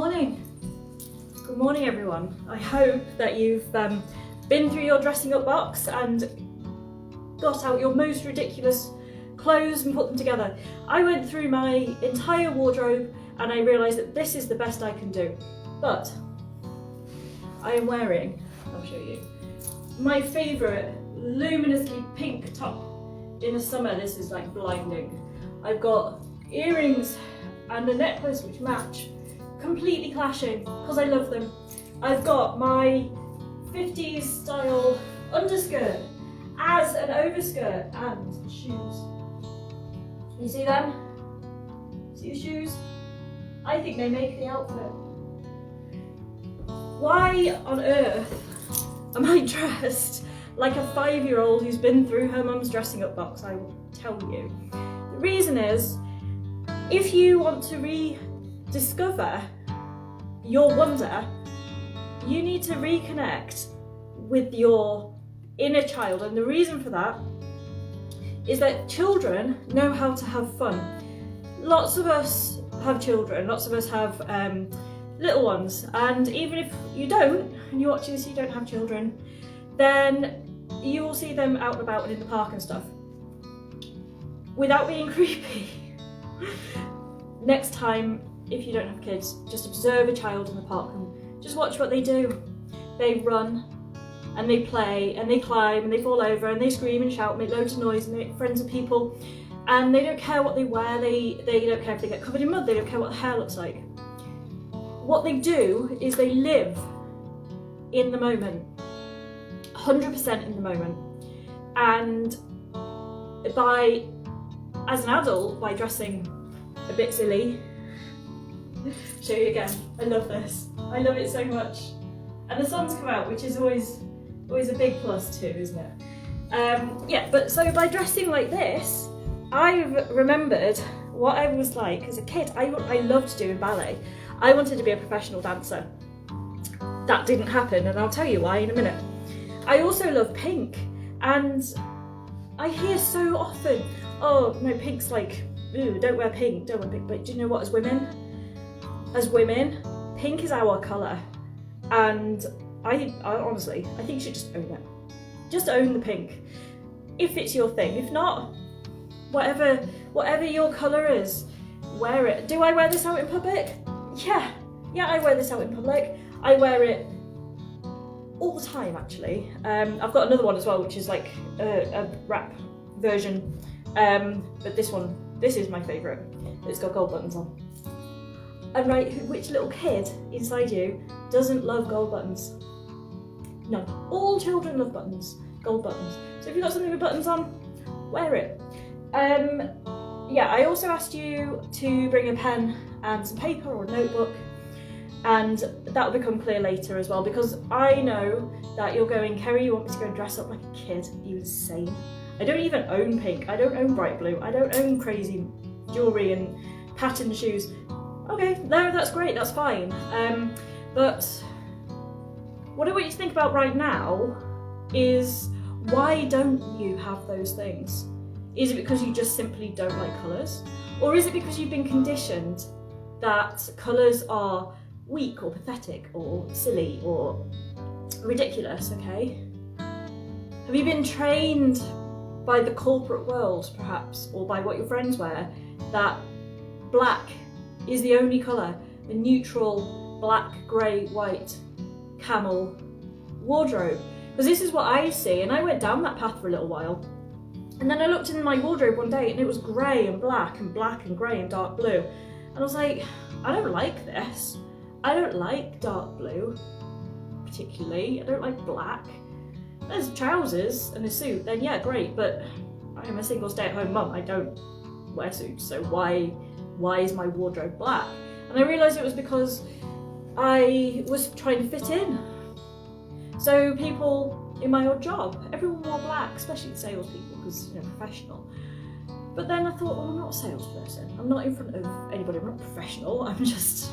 morning. Good morning, everyone. I hope that you've been through your dressing up box and got out your most ridiculous clothes and put them together. I went through my entire wardrobe and I realised that this is the best I can do. But I am wearing, I'll show you, my favourite luminously pink top. In the summer, this is like blinding. I've got earrings and a necklace which match, completely clashing because I love them. I've got my 50s style underskirt as an overskirt and shoes. You see them? See the shoes? I think they make the outfit. Why on earth am I dressed like a 5-year-old who's been through her mum's dressing up box? I will tell you. The reason is, if you want to rediscover your wonder, you need to reconnect with your inner child. And the reason for that is that children know how to have fun. Lots of us have children, lots of us have little ones, and even if you don't, and you're watching this, you don't have children, then you will see them out and about and in the park and stuff. Without being creepy, next time, if you don't have kids, just observe a child in the park and just watch what they do. They run and they play and they climb and they fall over and they scream and shout, make loads of noise and make friends with people, and they don't care what they wear, they don't care if they get covered in mud, they don't care what the hair looks like. What they do is they live in the moment, 100% in the moment. And as an adult, by dressing a bit silly, show you again, I love this. I love it so much. And the sun's come out, which is always a big plus too, isn't it? But so by dressing like this, I've remembered what I was like as a kid. I loved doing ballet. I wanted to be a professional dancer. That didn't happen, and I'll tell you why in a minute. I also love pink, and I hear so often, oh no, pink's like, ooh, don't wear pink, don't wear pink. But do you know what, as women, pink is our colour. And I honestly think you should just own it. Just own the pink, if it's your thing. If not, whatever your colour is, wear it. Do I wear this out in public? Yeah, I wear this out in public. I wear it all the time, actually. I've got another one as well, which is like a wrap version. But this is my favourite. It's got gold buttons on. And right, which little kid inside you doesn't love gold buttons? No, all children love buttons, gold buttons. So if you've got something with buttons on, wear it. I also asked you to bring a pen and some paper or a notebook, and that will become clear later as well, because I know that you're going, Kerry, you want me to go and dress up like a kid? Are you insane? I don't even own pink, I don't own bright blue, I don't own crazy jewellery and patterned shoes. Okay, no, that's great, that's fine. But what I want you to think about right now is, why don't you have those things? Is it because you just simply don't like colours? Or is it because you've been conditioned that colours are weak or pathetic or silly or ridiculous, okay? Have you been trained by the corporate world, perhaps, or by what your friends wear, that black is the only colour, the neutral black, grey, white, camel wardrobe? Because this is what I see, and I went down that path for a little while. And then I looked in my wardrobe one day and it was grey and black and grey and dark blue. And I was like, I don't like this. I don't like dark blue, particularly. I don't like black. There's trousers and a suit, then yeah, great, but I am a single stay-at-home mum. I don't wear suits, so why is my wardrobe black? And I realised it was because I was trying to fit in. So people in my odd job, everyone wore black, especially the salespeople, because, professional. But then I thought, well, I'm not a salesperson. I'm not in front of anybody. I'm not professional. I'm just,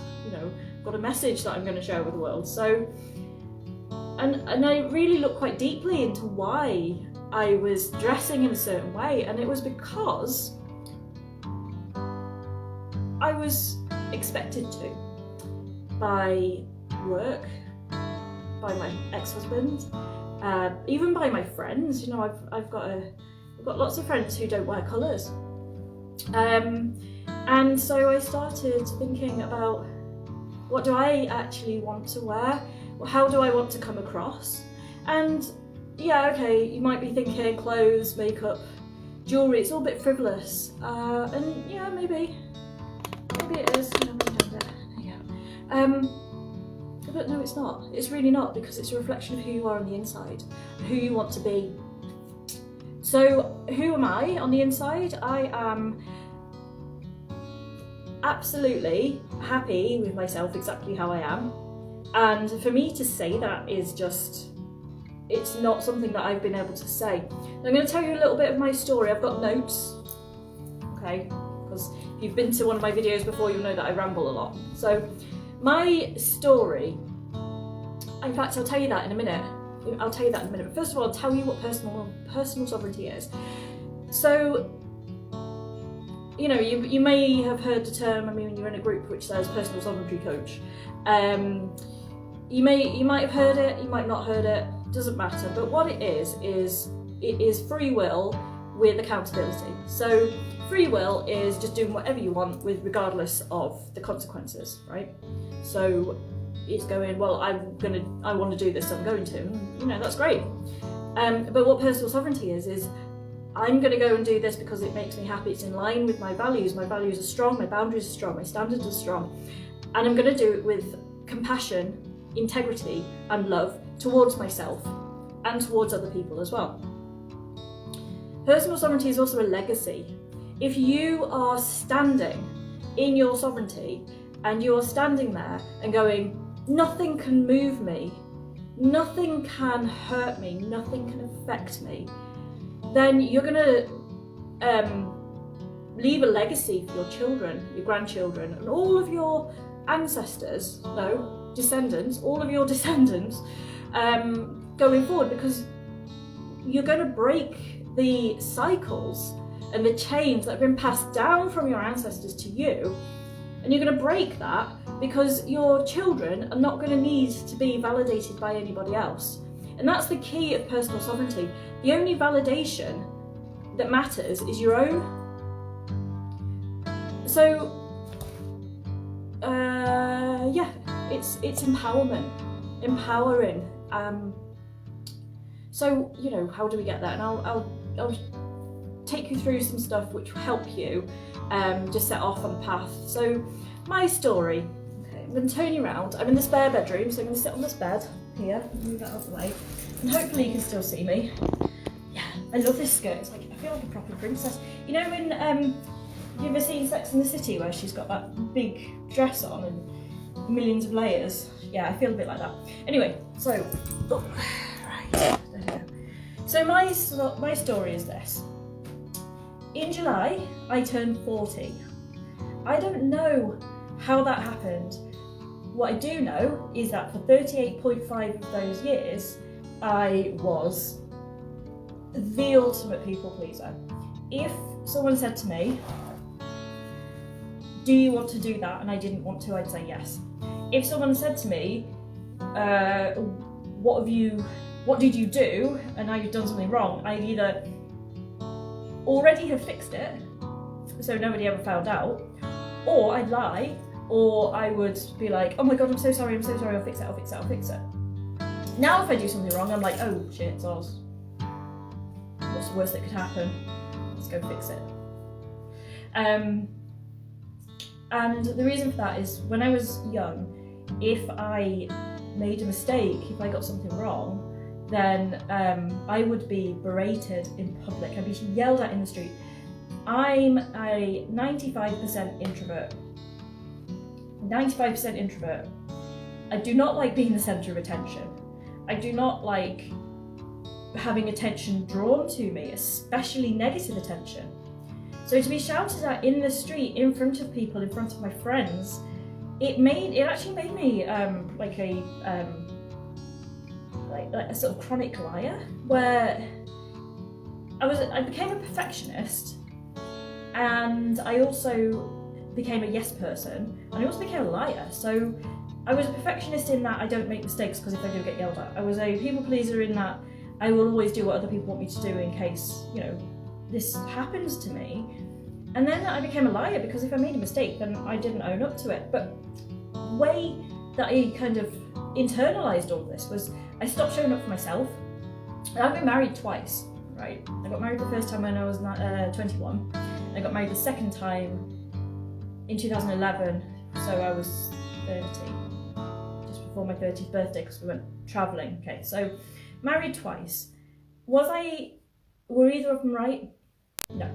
got a message that I'm going to share with the world. So, and I really looked quite deeply into why I was dressing in a certain way, and it was because I was expected to. by work, by my ex-husband, even by my friends. You know, I've got lots of friends who don't wear colours, and so I started thinking about, what do I actually want to wear? How do I want to come across? And yeah, okay, you might be thinking clothes, makeup, jewellery, it's all a bit frivolous, and yeah, maybe it is. But no, it's not. It's really not, because it's a reflection of who you are on the inside, who you want to be. So who am I on the inside? I am absolutely happy with myself exactly how I am. And for me to say that is just, it's not something that I've been able to say. I'm going to tell you a little bit of my story. I've got notes, okay, because if you've been to one of my videos before, you'll know that I ramble a lot. So my story, in fact, I'll tell you that in a minute. But first of all, I'll tell you what personal sovereignty is. So, you know, you may have heard the term, I mean, when you're in a group which says personal sovereignty coach. You might have heard it, you might not heard it, doesn't matter. But what it is free will with accountability. So free will is just doing whatever you want regardless of the consequences, right? So it's going, well, I want to do this, so I'm going to. You know, that's great. But what personal sovereignty is I'm going to go and do this because it makes me happy. It's in line with my values. My values are strong, my boundaries are strong, my standards are strong. And I'm going to do it with compassion, integrity, and love towards myself and towards other people as well. Personal sovereignty is also a legacy. If you are standing in your sovereignty and you're standing there and going, nothing can move me, nothing can hurt me, nothing can affect me, then you're going to leave a legacy for your children, your grandchildren, and all of your ancestors, descendants, all of your descendants going forward, because you're going to break the cycles and the chains that have been passed down from your ancestors to you, and you're going to break that because your children are not going to need to be validated by anybody else. And that's the key of personal sovereignty. The only validation that matters is your own. So it's empowerment, empowering. So, you know, how do we get that? And I'll take you through some stuff which will help you just set off on the path. So my story, okay, I'm going to turn you around. I'm in the spare bedroom, so I'm going to sit on this bed here, move that out of the way, and hopefully you can still see me. Yeah, I love this skirt. It's like, I feel like a proper princess. You know when you ever seen Sex and the City where she's got that big dress on and millions of layers? Yeah, I feel a bit like that. Anyway, so right, there we go. So my story is this. In July, I turned 40. I don't know how that happened. What I do know is that for 38.5 of those years, I was the ultimate people pleaser. If someone said to me, do you want to do that? And I didn't want to, I'd say yes. If someone said to me, what did you do? And now you've done something wrong, I'd either already have fixed it, so nobody ever found out, or I'd lie, or I would be like, oh my god, I'm so sorry, I'll fix it. Now if I do something wrong, I'm like, oh shit, it's ours. What's the worst that could happen? Let's go fix it. And the reason for that is, when I was young, if I made a mistake, if I got something wrong, then I would be berated in public. I'd be yelled at in the street. I'm a 95% introvert. 95% introvert. I do not like being the centre of attention. I do not like having attention drawn to me, especially negative attention. So to be shouted at in the street, in front of people, in front of my friends, it actually made me like a sort of chronic liar, where I became a perfectionist, and I also became a yes person, and I also became a liar. So I was a perfectionist in that I don't make mistakes because if I do, get yelled at. I was a people pleaser in that I will always do what other people want me to do in case, you know, this happens to me. And then I became a liar because if I made a mistake, then I didn't own up to it. But the way that I kind of internalized all this was I stopped showing up for myself. And I've been married twice, right? I got married the first time when I was 21. I got married the second time in 2011, so I was 30, just before my 30th birthday because we went travelling. Okay, so married twice. Were either of them right? No.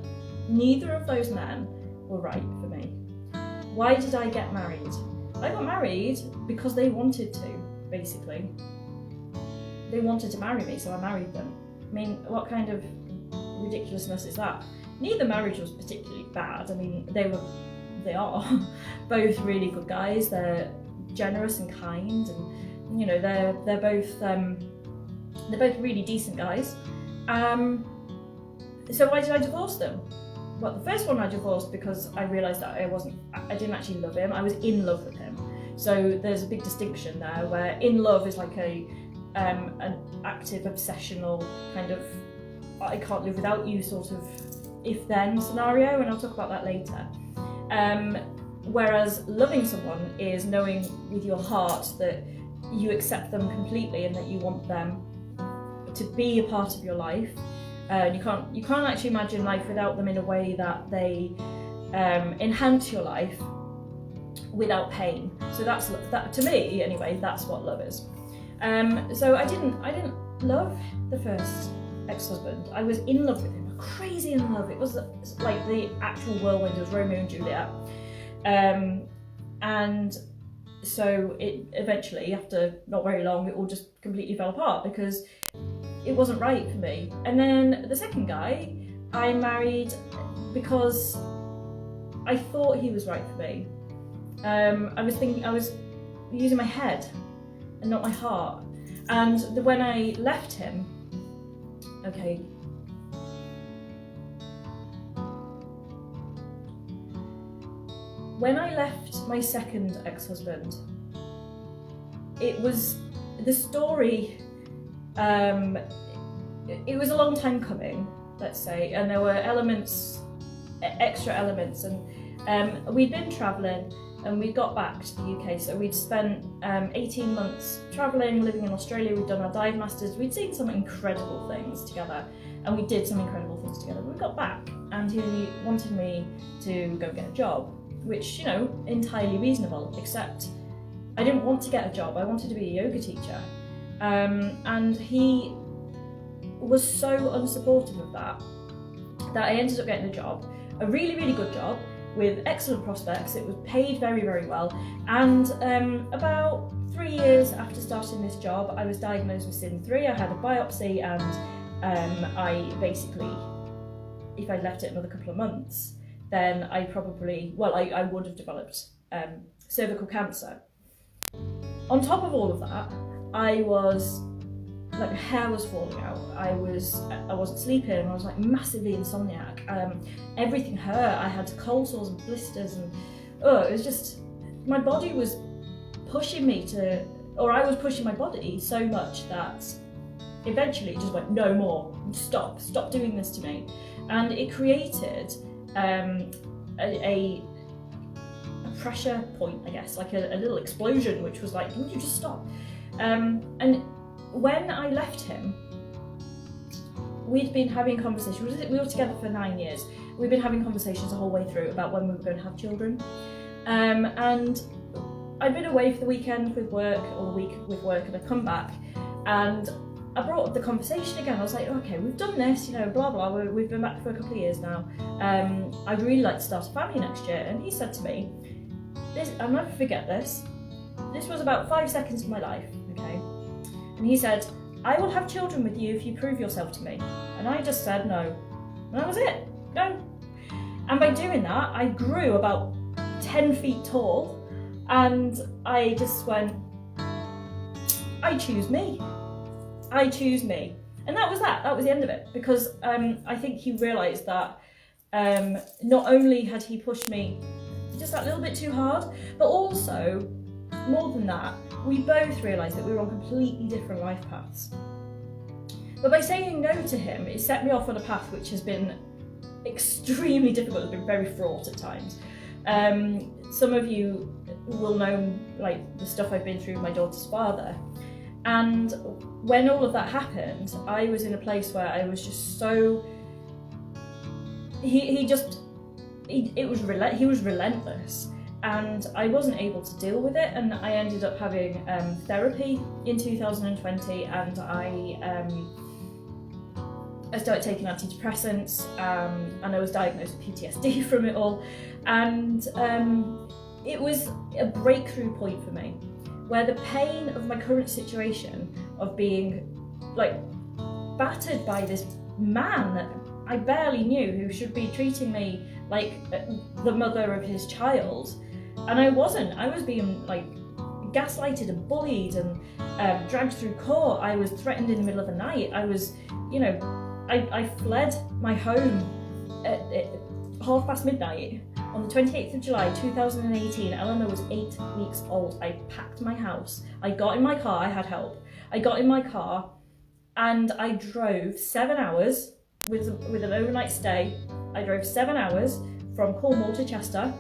Neither of those men were right for me. Why did I get married? I got married because they wanted to, basically. They wanted to marry me, so I married them. I mean, what kind of ridiculousness is that? Neither marriage was particularly bad. I mean, they are both really good guys. They're generous and kind, and you know, they're both really decent guys. So why did I divorce them? Well, the first one I divorced because I realised that I didn't actually love him. I was in love with him. So there's a big distinction there, where in love is like an active, obsessional kind of I can't live without you sort of if-then scenario, and I'll talk about that later. Whereas loving someone is knowing with your heart that you accept them completely and that you want them to be a part of your life. You can't actually imagine life without them in a way that they enhance your life without pain. So that to me anyway, that's what love is. So I didn't love the first ex-husband. I was in love with him, crazy in love. It was like the actual whirlwind of Romeo and Juliet. And so it eventually, after not very long, it all just completely fell apart because it wasn't right for me. And then the second guy I married because I thought he was right for me. I was using my head and not my heart. And when I left him, okay, when I left my second ex-husband, it was the story. It was a long time coming, let's say, and there were extra elements, and we'd been travelling and we got back to the UK, so we'd spent 18 months travelling, living in Australia. We'd done our dive masters, we'd seen some incredible things together, and we did some incredible things together. We got back and he wanted me to go get a job, which, you know, entirely reasonable, except I didn't want to get a job. I wanted to be a yoga teacher. And he was so unsupportive of that I ended up getting a job, a really, really good job with excellent prospects. It was paid very, very well. And about 3 years after starting this job, I was diagnosed with SIN3. I had a biopsy, and I basically, if I'd left it another couple of months, then I would have developed cervical cancer. On top of all of that, I was like, my hair was falling out. I wasn't sleeping. I was like massively insomniac. Everything hurt. I had cold sores and blisters, and it was just, my body was pushing me or I was pushing my body so much that eventually it just went, no more. Stop doing this to me. And it created a pressure point, I guess, like a little explosion, which was like, would you just stop? And when I left him, we'd been having conversations. We were together for 9 years. We'd been having conversations the whole way through about when we were going to have children. And I'd been away for the weekend with work, or the week with work, and I'd come back, and I brought up the conversation again. I was like, okay, we've done this, you know, blah, blah, we've been back for a couple of years now. I'd really like to start a family next year. And he said to me, I'll never forget this. This was about 5 seconds of my life, okay? And he said, I will have children with you if you prove yourself to me. And I just said no. And that was it, no. And by doing that, I grew about 10 feet tall, and I just went, I choose me. I choose me. And that was the end of it, because I think he realised that not only had he pushed me just that little bit too hard, but also more than that, we both realised that we were on completely different life paths. But by saying no to him, it set me off on a path which has been extremely difficult. It's been very fraught at times. Some of you will know like the stuff I've been through with my daughter's father. And when all of that happened, I was in a place where I was just so... He was relentless, and I wasn't able to deal with it, and I ended up having therapy in 2020, and I started taking antidepressants, and I was diagnosed with PTSD from it all, and it was a breakthrough point for me, where the pain of my current situation of being like battered by this man that I barely knew, who should be treating me like the mother of his child, and I wasn't. I was being like gaslighted and bullied and dragged through court. I was threatened in the middle of the night. I was, I fled my home at midnight on the 28th of July 2018. Eleanor was 8 weeks old. I packed my house. I got in my car. I had help. I got in my car and I drove 7 hours with an overnight stay. I drove 7 hours from Cornwall to Chester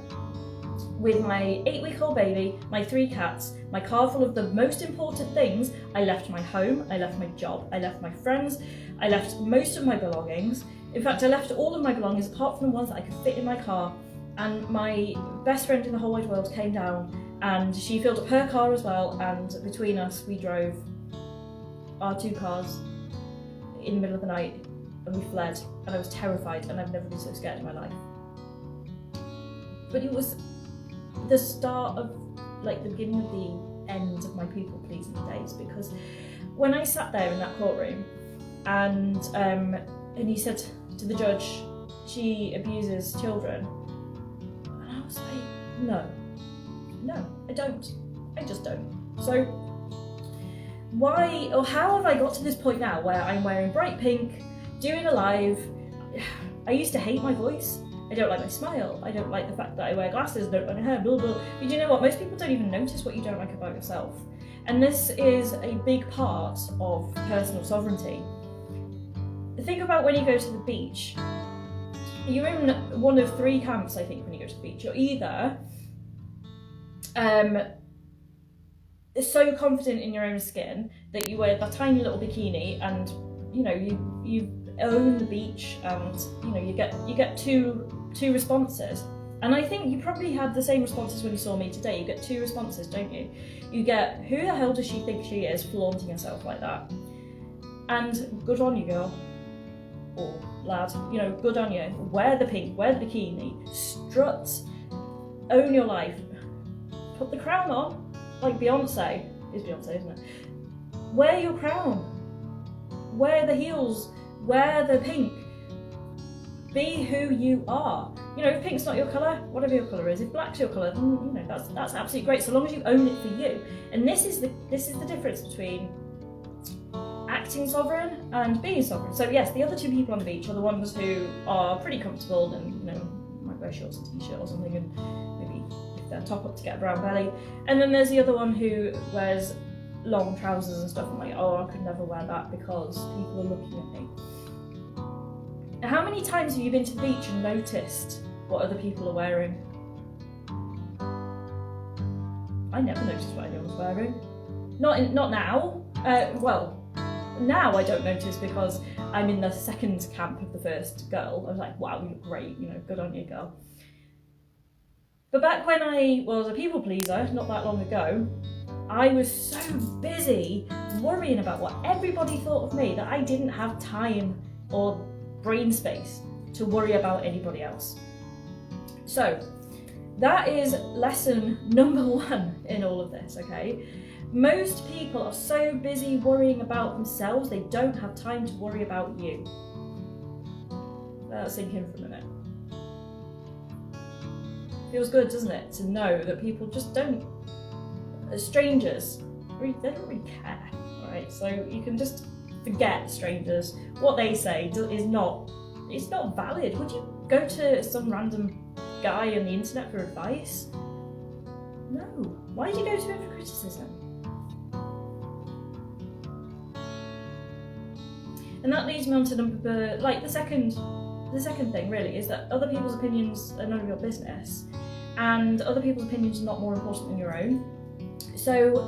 with my 8-week-old baby, my 3 cats, my car full of the most important things. I left my home, I left my job, I left my friends, I left most of my belongings. In fact, I left all of my belongings apart from the ones that I could fit in my car. And my best friend in the whole wide world came down and she filled up her car as well, and between us we drove our 2 cars in the middle of the night and we fled, and I was terrified, and I've never been so scared in my life. But it was the start of like the beginning of the end of my people pleasing days, because when I sat there in that courtroom and he said to the judge, she abuses children, and I was like, no, I don't. I just don't. So why or how have I got to this point now where I'm wearing bright pink, doing a live? I used to hate my voice. I don't like my smile. I don't like the fact that I wear glasses, I don't like my hair, blah, blah. But you know what? Most people don't even notice what you don't like about yourself. And this is a big part of personal sovereignty. Think about when you go to the beach. You're in one of 3 camps, I think, when you go to the beach. You're either so confident in your own skin that you wear that tiny little bikini and you own the beach, and you get two responses. And I think you probably had the same responses when you saw me today. You get 2 responses, don't you? You get, who the hell does she think she is, flaunting herself like that? And good on you, girl. Or lad, good on you. Wear the pink, wear the bikini, strut, own your life. Put the crown on, like Beyonce. It's Beyonce, isn't it? Wear your crown. Wear the heels. Wear the pink. Be who you are. If pink's not your colour, whatever your colour is, if black's your colour, then that's absolutely great, so long as you own it for you. And this is the difference between acting sovereign and being sovereign. So yes, the other 2 people on the beach are the ones who are pretty comfortable and might wear shorts and t-shirt or something, and maybe lift their top up to get a brown belly. And then there's the other one who wears long trousers and stuff. I'm like, oh, I could never wear that because people are looking at me. How many times have you been to the beach and noticed what other people are wearing? I never noticed what anyone was wearing. Not now. Well, now I don't notice because I'm in the second camp of the first girl. I was like, wow, you look great, good on you, girl. But back when I was a people pleaser, not that long ago, I was so busy worrying about what everybody thought of me that I didn't have time or brain space to worry about anybody else. So that is lesson number 1 in all of this, okay? Most people are so busy worrying about themselves, they don't have time to worry about you. Let that sink in for a minute. Feels good, doesn't it, to know that people just don't, as strangers, they don't really care, alright? So you can just forget strangers. What they say is not valid. Would you go to some random guy on the internet for advice? No. Why did you go to him for criticism? And that leads me on to the second thing really is that other people's opinions are none of your business, and other people's opinions are not more important than your own. So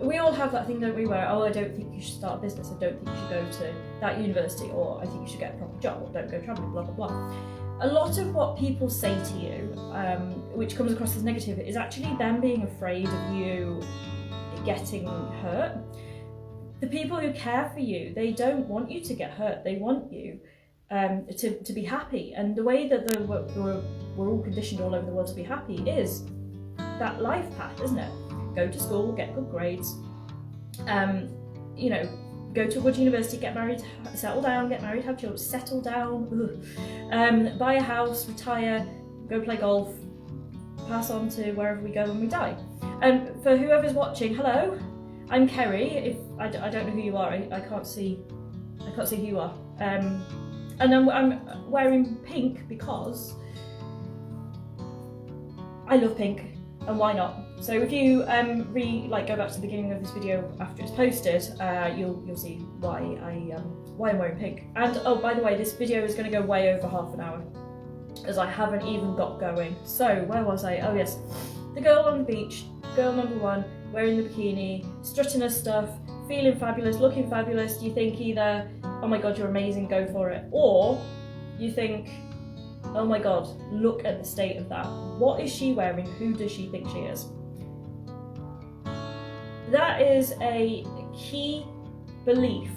we all have that thing, don't we, where, oh, I don't think you should start a business, I don't think you should go to that university, or I think you should get a proper job, or don't go travelling, blah, blah, blah. A lot of what people say to you, which comes across as negative, is actually them being afraid of you getting hurt. The people who care for you, they don't want you to get hurt, they want you to be happy. And the way that we're all conditioned all over the world to be happy is that life path, isn't it? Go to school, get good grades, go to a good university, get married, settle down, get married, have children, settle down, buy a house, retire, go play golf, pass on to wherever we go when we die. For whoever's watching, hello, I'm Kerry. If I don't know who you are, I can't see who you are. And I'm wearing pink because I love pink, and why not? So if you go back to the beginning of this video after it's posted, you'll see why I'm wearing pink. And oh, by the way, this video is going to go way over half an hour, as I haven't even got going. So where was I? Oh yes, the girl on the beach, girl number one, wearing the bikini, strutting her stuff, feeling fabulous, looking fabulous. You think either, oh my god, you're amazing, go for it, or you think, oh my god, look at the state of that. What is she wearing? Who does she think she is? That is a key belief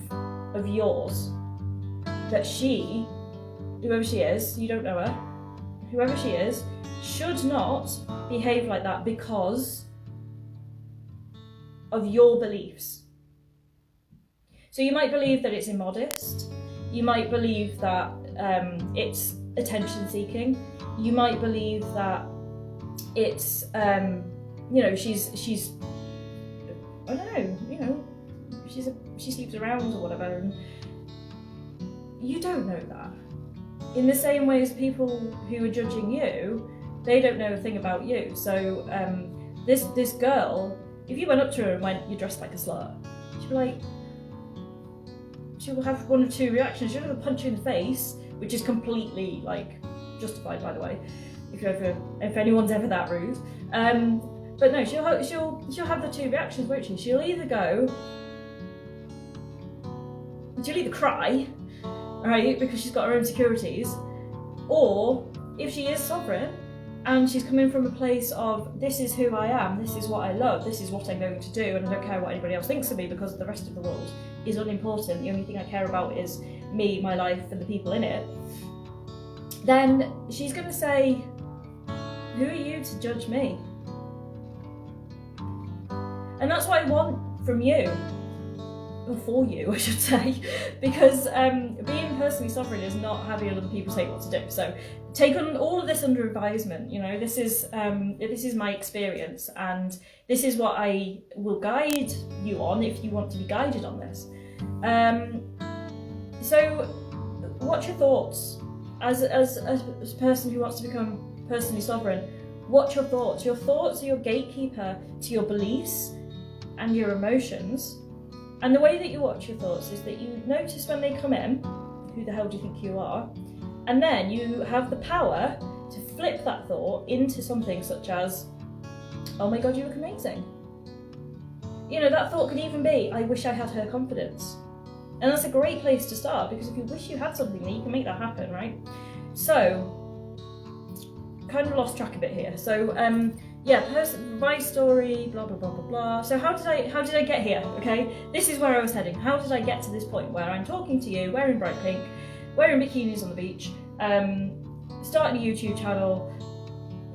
of yours, that she, whoever she is, you don't know her, whoever she is, should not behave like that because of your beliefs. So you might believe that it's immodest, you might believe that it's attention seeking, you might believe that it's she's I don't know, she sleeps around or whatever, and you don't know that. In the same way as people who are judging you, they don't know a thing about you. So this girl, if you went up to her and went, you're dressed like a slut, she'd be like, she'll have one of two reactions. She'll either punch you in the face, which is completely justified, by the way, if anyone's ever that rude. But no, she'll have the two reactions, won't she? She'll either cry, right, because she's got her own insecurities, or if she is sovereign and she's coming from a place of, this is who I am, this is what I love, this is what I'm going to do, and I don't care what anybody else thinks of me because the rest of the world is unimportant, the only thing I care about is me, my life, and the people in it, then she's going to say, who are you to judge me? And that's what I want from you, or for you, I should say, because being personally sovereign is not having other people say what to do. So take on all of this under advisement. This is my experience, and this is what I will guide you on if you want to be guided on this. So, what's your thoughts as a person who wants to become personally sovereign? What's your thoughts? Your thoughts are your gatekeeper to your beliefs and your emotions. And the way that you watch your thoughts is that you notice when they come in, who the hell do you think you are? And then you have the power to flip that thought into something such as, oh my god, you look amazing. That thought could even be, I wish I had her confidence. And that's a great place to start, because if you wish you had something, then you can make that happen, right? So, kind of lost track a bit here. So, my story, blah, blah, blah, blah, blah. So how did I get here, okay? This is where I was heading. How did I get to this point where I'm talking to you, wearing bright pink, wearing bikinis on the beach, starting a YouTube channel,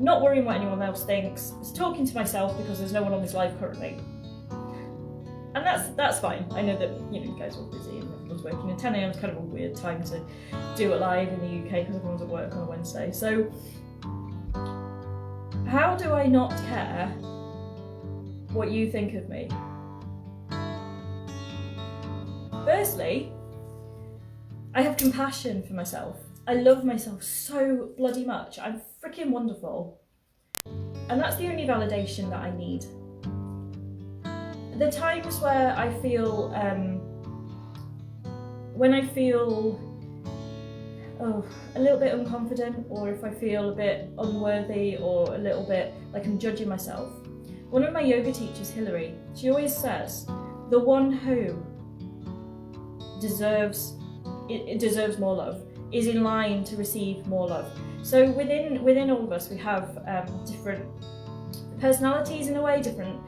not worrying what anyone else thinks, talking to myself because there's no one on this live currently. And that's fine. I know that you guys are all busy and everyone's working, and 10 a.m. is kind of a weird time to do it live in the UK because everyone's at work on a Wednesday. So how do I not care what you think of me? Firstly, I have compassion for myself. I love myself so bloody much. I'm freaking wonderful. And that's the only validation that I need. The times where I feel, when I feel a little bit unconfident, or if I feel a bit unworthy, or a little bit like I'm judging myself, one of my yoga teachers, Hilary, she always says, the one who deserves more love, is in line to receive more love. So within all of us, we have different personalities in a way, different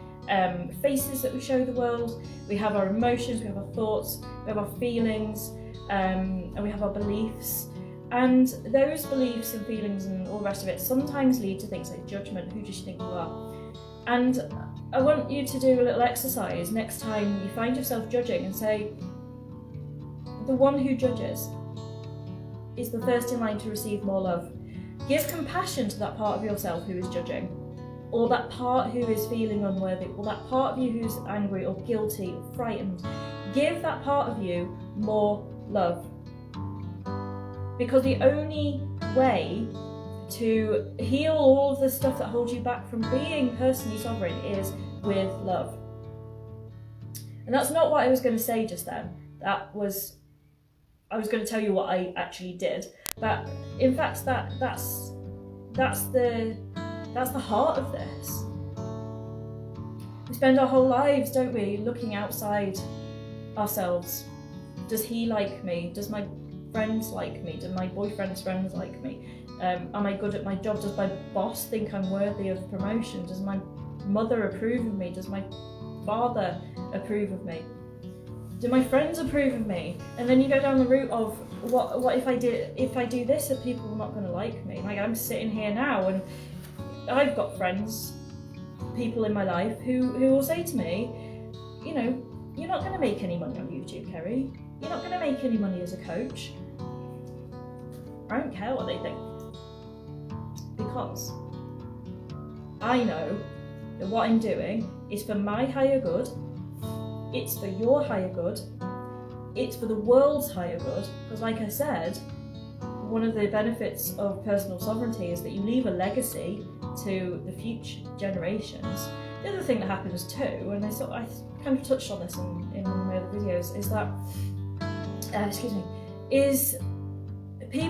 faces that we show the world. We have our emotions, we have our thoughts, we have our feelings, and we have our beliefs. And those beliefs and feelings and all the rest of it sometimes lead to things like judgment. Who does she think you are? And I want you to do a little exercise next time you find yourself judging, and say, the one who judges is the first in line to receive more love. Give compassion to that part of yourself who is judging, or that part who is feeling unworthy, or that part of you who's angry or guilty or frightened. Give that part of you more love. Because the only way to heal all of the stuff that holds you back from being personally sovereign is with love. And that's not what I was going to say just then. I was going to tell you what I actually did. But in fact, that's the heart of this. We spend our whole lives, don't we, looking outside ourselves. Does he like me? Does my friends like me? Do my boyfriend's friends like me? Am I good at my job? Does my boss think I'm worthy of promotion? Does my mother approve of me? Does my father approve of me? Do my friends approve of me? And then you go down the route of what if I do this, are people not going to like me? Like, I'm sitting here now and I've got friends, people in my life who will say to me, you know, you're not going to make any money on YouTube, Kerry. You're not going to make any money as a coach. I don't care what they think. Because I know that what I'm doing is for my higher good, it's for your higher good, it's for the world's higher good. Because like I said, one of the benefits of personal sovereignty is that you leave a legacy to the future generations. The other thing that happens too, and I kind of touched on this in my other videos, is that, is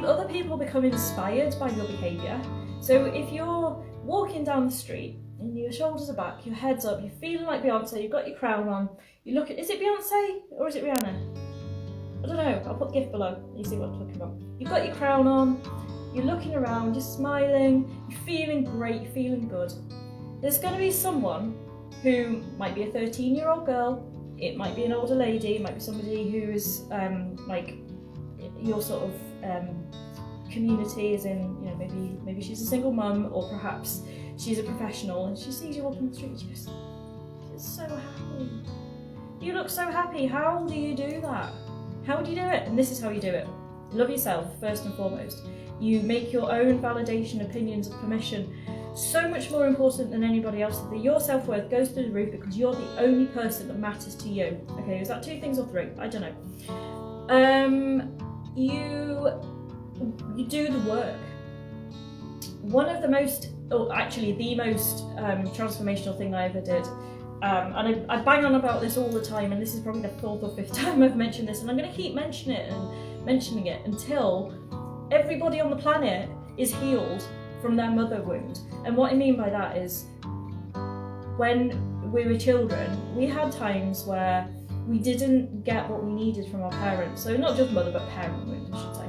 other people become inspired by your behaviour. So if you're walking down the street and your shoulders are back, your head's up, you're feeling like Beyonce, you've got your crown on, you look at, is it Beyonce or is it Rihanna? I don't know, I'll put the gift below, you see what I'm talking about. You've got your crown on, you're looking around, you're smiling, you're feeling great, you're feeling good. There's going to be someone who might be a 13-year-old girl, it might be an older lady, it might be somebody who is like your sort of community, as in, you know, maybe she's a single mum, or perhaps she's a professional, and she sees you walking the street and she goes, you're so happy. You look so happy. How do you do that? How do you do it? And this is how you do it. Love yourself first and foremost. You make your own validation, opinions, and permission so much more important than anybody else. That your self-worth goes through the roof because you're the only person that matters to you. Okay, is that 2 things or 3? I don't know. You do the work. One of the most, or actually the most transformational thing I ever did, and I bang on about this all the time, and this is probably the 4th or 5th time I've mentioned this, and I'm going to keep mentioning it until everybody on the planet is healed from their mother wound. And what I mean by that is, when we were children, we had times where we didn't get what we needed from our parents. So not just mother, but parent wound, I should say.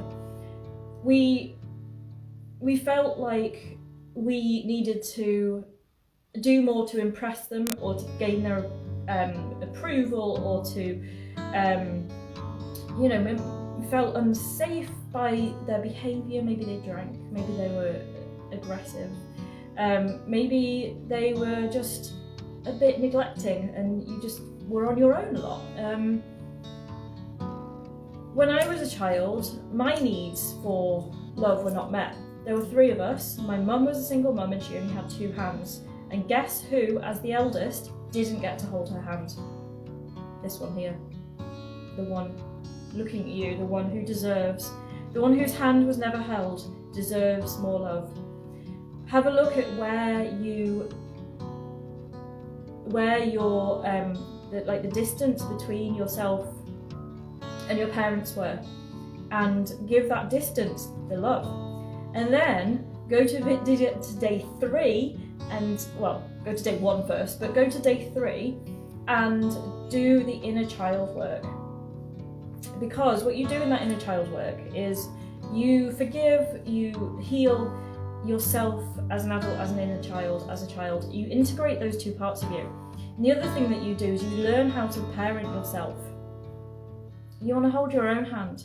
We felt like we needed to do more to impress them, or to gain their approval, or to, we felt unsafe by their behaviour. Maybe they drank, maybe they were aggressive, maybe they were just a bit neglecting, and you just were on your own a lot. When I was a child, my needs for love were not met. There were 3 of us. My mum was a single mum and she only had 2 hands. And guess who, as the eldest, didn't get to hold her hand? This one here. The one looking at you, the one who deserves, the one whose hand was never held, deserves more love. have a look at where your the distance between yourself and your parents were, and give that distance the love. And then go to day 3 and, well, go to day 1 first, but go to day 3 and do the inner child work. Because what you do in that inner child work is you forgive, you heal yourself as an adult, as an inner child, as a child. You integrate those two parts of you. And the other thing that you do is you learn how to parent yourself. You want to hold your own hand.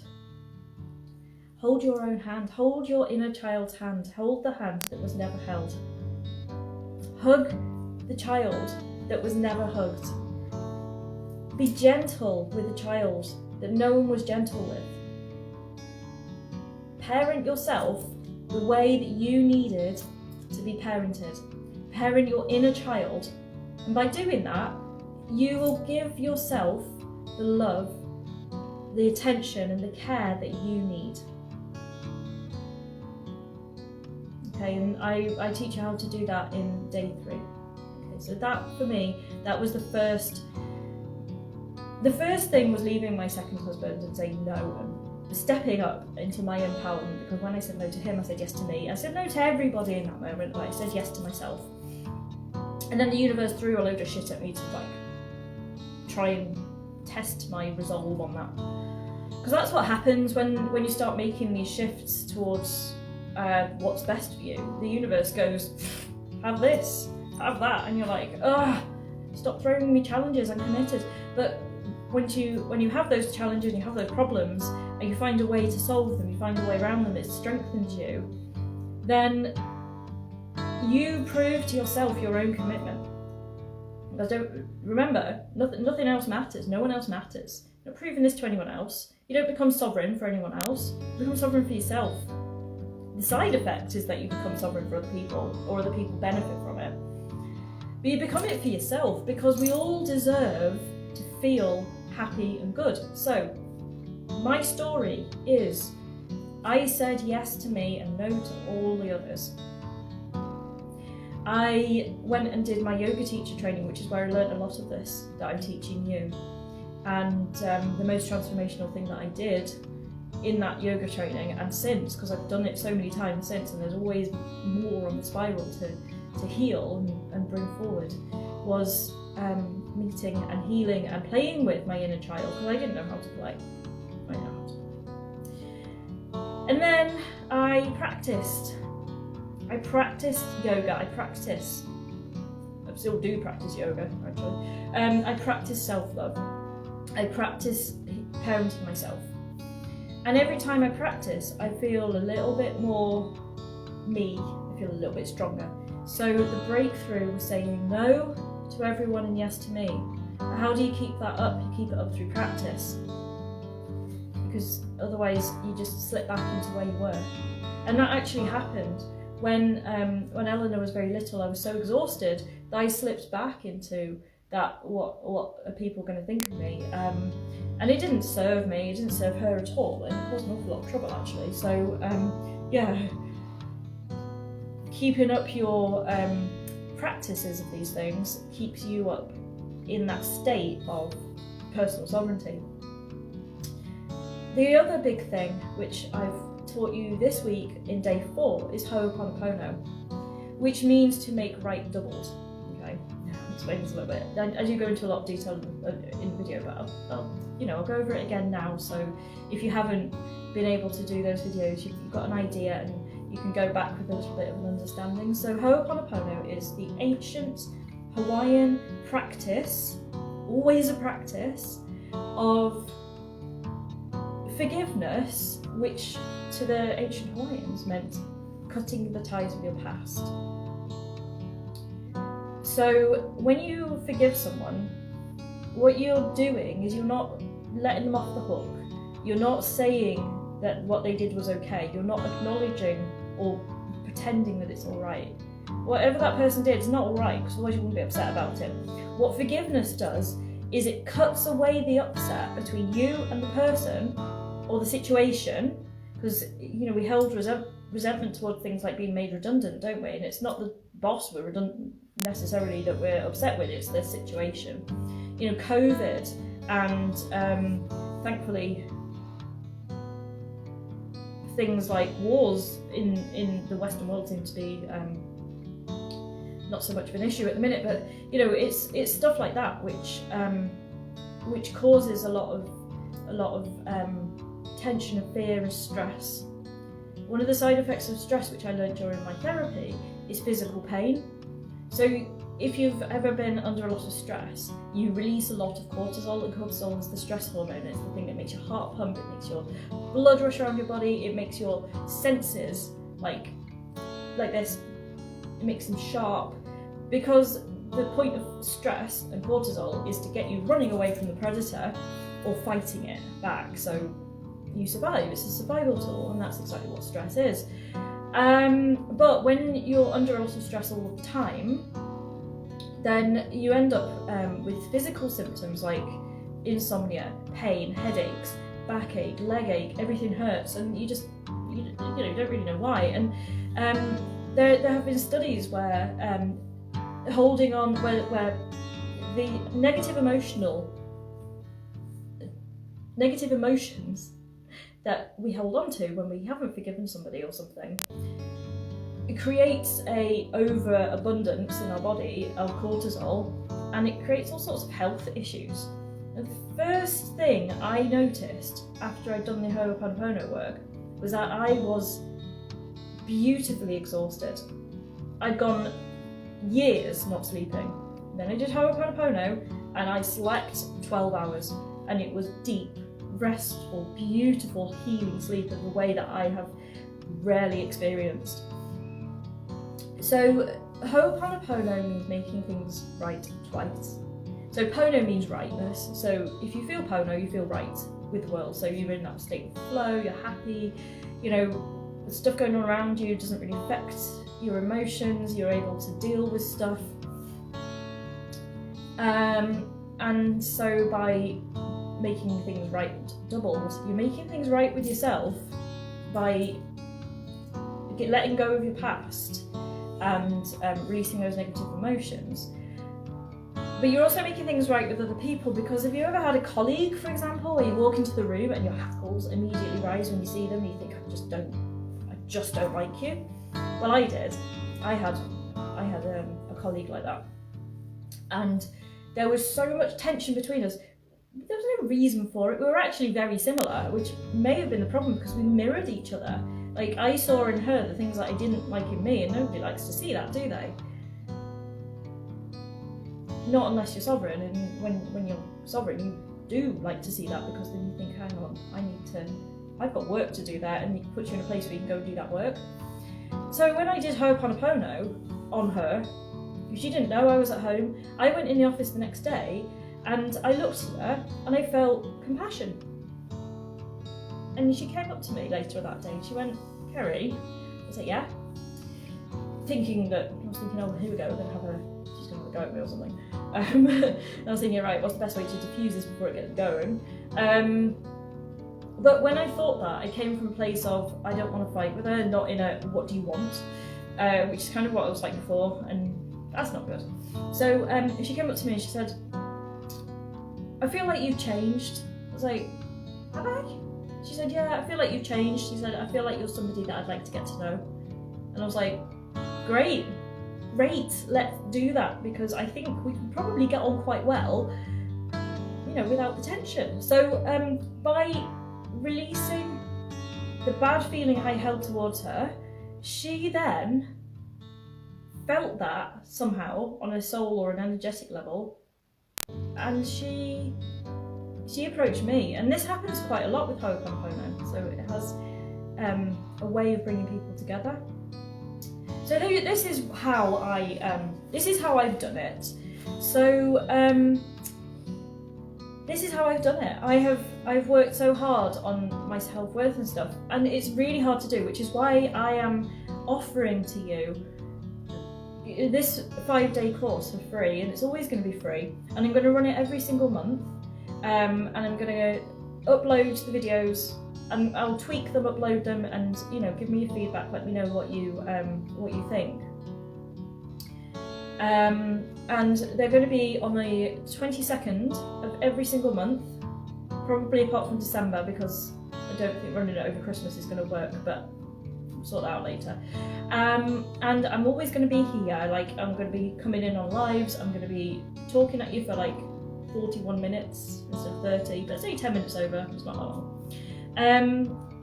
Hold your own hand. Hold your inner child's hand. Hold the hand that was never held. Hug the child that was never hugged. Be gentle with the child that no one was gentle with. Parent yourself the way that you needed to be parented. Parent your inner child. And by doing that, you will give yourself the love, the attention and the care that you need. Okay, and I teach you how to do that in day 3. Okay, so that for me, that was the first thing was leaving my second husband and saying no and stepping up into my empowerment, because when I said no to him, I said yes to me. I said no to everybody in that moment, but I said yes to myself. And then the universe threw a load of shit at me to try and test my resolve on that. Because that's what happens when you start making these shifts towards what's best for you. The universe goes, have this, have that, and you're like, stop throwing me challenges, I'm committed. But when you have those challenges and you have those problems and you find a way to solve them, you find a way around them, it strengthens you, then you prove to yourself your own commitment. Because remember, nothing else matters, no one else matters. You're not proving this to anyone else. You don't become sovereign for anyone else, you become sovereign for yourself. The side effect is that you become sovereign for other people, or other people benefit from it. But you become it for yourself, because we all deserve to feel happy and good. So, my story is, I said yes to me and no to all the others. I went and did my yoga teacher training, which is where I learned a lot of this that I'm teaching you. And the most transformational thing that I did in that yoga training, and since, because I've done it so many times since, and there's always more on the spiral to heal and bring forward, was meeting and healing and playing with my inner child, because I didn't know how to play. I know how to play. And then I practiced yoga, I still do practice yoga actually. I practice self-love, I practice parenting myself. And every time I practice, I feel a little bit more me, I feel a little bit stronger. So the breakthrough was saying no to everyone and yes to me. How do you keep that up? You keep it up through practice. Because otherwise you just slip back into where you were. And that actually happened. When Eleanor was very little, I was so exhausted that I slipped back into that, what are people going to think of me? And it didn't serve me, it didn't serve her at all, and it caused an awful lot of trouble actually. So keeping up your practices of these things keeps you up in that state of personal sovereignty. The other big thing, which I've taught you this week in day 4, is Ho'oponopono, which means to make right doubled. Okay, I'll explain this a little bit. I do go into a lot of detail in the video, but I'll go over it again now. So if you haven't been able to do those videos, you've got an idea and you can go back with a little bit of an understanding. So Ho'oponopono is the ancient Hawaiian practice, always a practice, of forgiveness, which to the ancient Hawaiians meant cutting the ties with your past. So when you forgive someone, what you're doing is you're not letting them off the hook. You're not saying that what they did was okay. You're not acknowledging or pretending that it's alright. Whatever that person did is not alright, because otherwise you wouldn't be upset about it. What forgiveness does is it cuts away the upset between you and the person or the situation, because we hold resentment towards things like being made redundant, don't we? And it's not the boss we're redundant necessarily that we're upset with, it's the situation. You know, COVID and thankfully things like wars in the Western world seem to be not so much of an issue at the minute, but you know, it's stuff like that which causes a lot of tension and fear and stress. One of the side effects of stress, which I learned during my therapy, is physical pain. So if you've ever been under a lot of stress, you release a lot of cortisol, and cortisol is the stress hormone. It's the thing that makes your heart pump, it makes your blood rush around your body, it makes your senses like this, it makes them sharp, because the point of stress and cortisol is to get you running away from the predator or fighting it back, so you survive. It's a survival tool, and that's exactly what stress is. But when you're under a lot of stress all the time, then you end up with physical symptoms like insomnia, pain, headaches, backache, leg ache, everything hurts, and you don't really know why. And there have been studies where holding on, where the negative emotions that we hold on to when we haven't forgiven somebody or something, it creates a overabundance in our body of cortisol, and it creates all sorts of health issues. And the first thing I noticed after I'd done the Ho'oponopono work was that I was beautifully exhausted. I'd gone years not sleeping. Then I did Ho'oponopono and I slept 12 hours, and it was deep, restful, beautiful, healing sleep of the way that I have rarely experienced. So Ho'oponopono means making things right twice. So Pono means rightness. So if you feel Pono, you feel right with the world. So you're in that state of flow, you're happy, you know, the stuff going on around you doesn't really affect your emotions, you're able to deal with stuff. And so by making things right doubled, you're making things right with yourself by letting go of your past and releasing those negative emotions. But you're also making things right with other people, because have you ever had a colleague, for example, where you walk into the room and your hackles immediately rise when you see them, and you think, I just don't like you? Well, I did. I had a colleague like that, and there was so much tension between us. There was no reason for it. We were actually very similar, which may have been the problem, because we mirrored each other. Like, I saw in her the things that I didn't like in me, and nobody likes to see that, do they? Not unless you're sovereign, and when you're sovereign, you do like to see that, because then you think, hang on, I've got work to do there, and it puts you in a place where you can go and do that work. So when I did Ho'oponopono on her, she didn't know I was at home. I went in the office the next day, and I looked at her, and I felt compassion. And she came up to me later that day, and she went, "Kerry?" I was like, "Yeah." I was thinking, oh, here we go, she's going to have a go at me or something. And I was thinking, right, what's the best way to diffuse this before it gets going? But when I thought that, I came from a place of, I don't want to fight with her, not in a, what do you want? Which is kind of what I was like before, and that's not good. So she came up to me and she said, "I feel like you've changed." I was like, "Have I?" She said, "Yeah, I feel like you've changed." She said, "I feel like you're somebody that I'd like to get to know." And I was like, great, let's do that, because I think we can probably get on quite well, you know, without the tension. So by releasing the bad feeling I held towards her, she then felt that somehow on a soul or an energetic level, and she approached me. And this happens quite a lot with Ho'oponopono, so it has a way of bringing people together. So this is how I've done it. So this is how I've done it. I've worked so hard on my self-worth and stuff, and it's really hard to do, which is why I am offering to you this 5-day course for free, and it's always going to be free, and I'm going to run it every single month, and I'm going to upload the videos, and I'll tweak them, upload them, and give me your feedback. Let me know what you think. And they're going to be on the 22nd of every single month, probably apart from December, because I don't think running it over Christmas is going to work, but we'll sort that out later. And I'm always going to be here. I'm going to be coming in on lives. I'm going to be talking at you for 41 minutes instead of 30, but it's only 10 minutes over. It's not that long.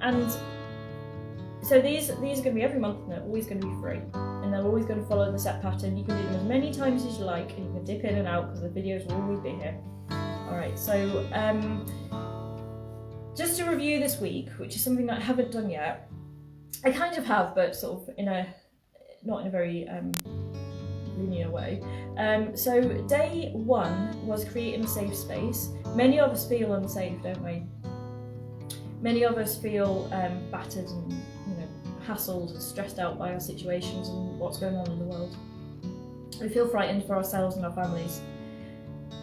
And so these are going to be every month, and they're always going to be free. And they're always going to follow the set pattern. You can do them as many times as you like, and you can dip in and out because the videos will always be here. Alright, so just to review this week, which is something that I haven't done yet. I kind of have, but sort of not in a very linear way. So day 1 was creating a safe space. Many of us feel unsafe, don't we? Many of us feel battered and hassled and stressed out by our situations and what's going on in the world. We feel frightened for ourselves and our families.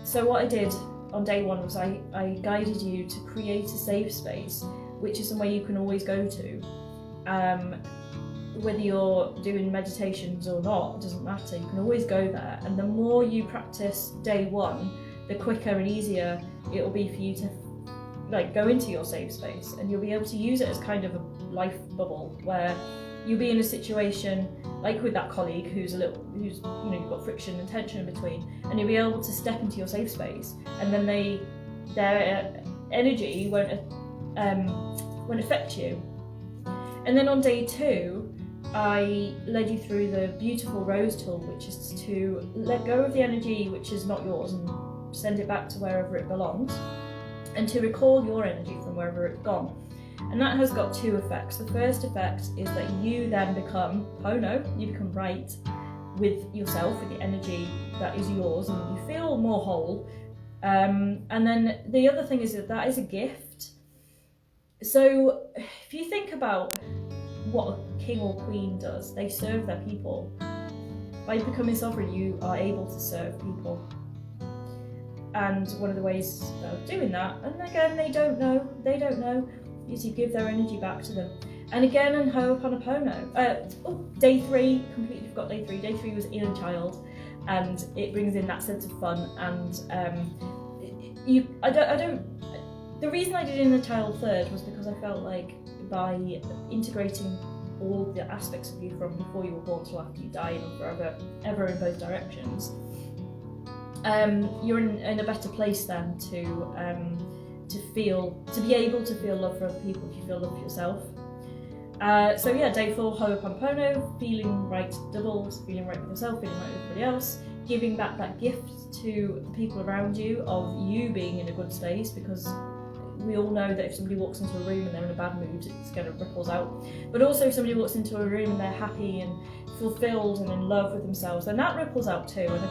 So what I did on day 1 was I guided you to create a safe space, which is somewhere you can always go to. Whether you're doing meditations or not, it doesn't matter, you can always go there. And the more you practice day 1, the quicker and easier it'll be for you to go into your safe space, and you'll be able to use it as kind of a life bubble where you'll be in a situation like with that colleague who's you've got friction and tension in between, and you'll be able to step into your safe space, and then their energy won't affect you. And then on day 2, I led you through the beautiful rose tool, which is to let go of the energy which is not yours and send it back to wherever it belongs, and to recall your energy from wherever it's gone. And that has got 2 effects. The first effect is that you then become you become right with yourself, with the energy that is yours, and you feel more whole. And then the other thing is that is a gift. So if you think about what a king or queen does, they serve their people. By becoming sovereign, you are able to serve people. And one of the ways of doing that, and again, they don't know, is you give their energy back to them. And again, in Ho'oponopono, day 3, completely forgot day 3. Day 3 was inner child, and it brings in that sense of fun. And the reason I did inner child third was because I felt like by integrating all the aspects of you from before you were born till after you die, and forever, ever in both directions, you're in a better place then to be able to feel love for other people if you feel love for yourself. So yeah, day 4, Ho'oponopono, feeling right doubles, feeling right with yourself, feeling right with everybody else, giving back that gift to the people around you of you being in a good space, because we all know that if somebody walks into a room and they're in a bad mood, it's going to ripples out. But also if somebody walks into a room and they're happy and fulfilled and in love with themselves, then that ripples out too, and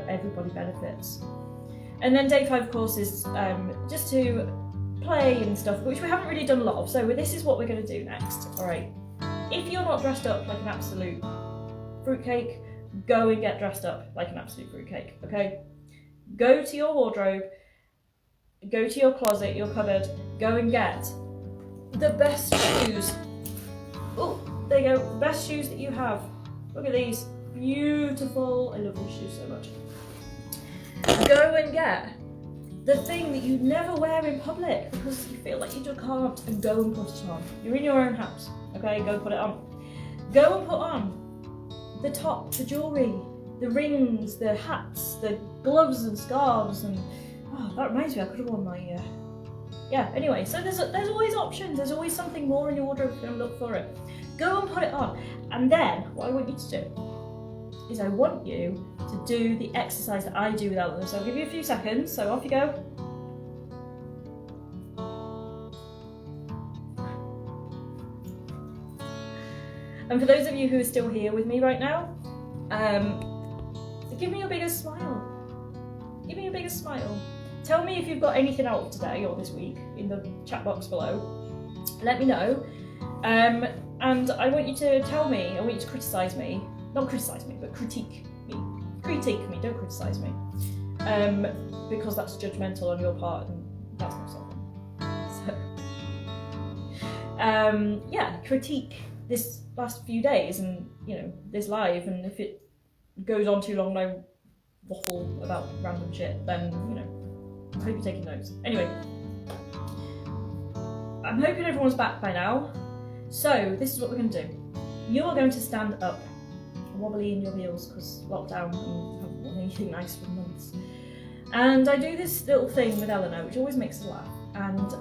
everybody benefits. And then day 5, of course, is just to play and stuff, which we haven't really done a lot of. So this is what we're going to do next. All right. If you're not dressed up like an absolute fruitcake, go and get dressed up like an absolute fruitcake. Okay. Go to your wardrobe. Go to your closet, your cupboard. Go and get the best shoes. Oh, there you go. The best shoes that you have. Look at these. Beautiful. I love these shoes so much. Go and get the thing that you never wear in public because you feel like you just can't, and go and put it on. You're in your own house, okay? Go put it on. Go and put on the top, the jewellery, the rings, the hats, the gloves and scarves, and that reminds me, I could have worn my anyway, so there's always options. There's always something more in your wardrobe if you don't look for it. Go and put it on. And then what I want you to do is I want you to do the exercise that I do without them. So I'll give you a few seconds, so off you go. And for those of you who are still here with me right now, give me your biggest smile. Give me your biggest smile. Tell me if you've got anything out of today or this week in the chat box below. Let me know. And I want you to tell me, I want you to criticise me. Not criticise me, but critique me. Critique me, don't criticise me. Because that's judgmental on your part, and that's not something. critique this last few days and, this live, and if it goes on too long and I waffle about random shit, then, I hope you're taking notes. Anyway, I'm hoping everyone's back by now. So, this is what we're going to do. You're going to stand up, wobbly in your heels, because lockdown and haven't worn anything nice for months. And I do this little thing with Eleanor, which always makes her laugh. And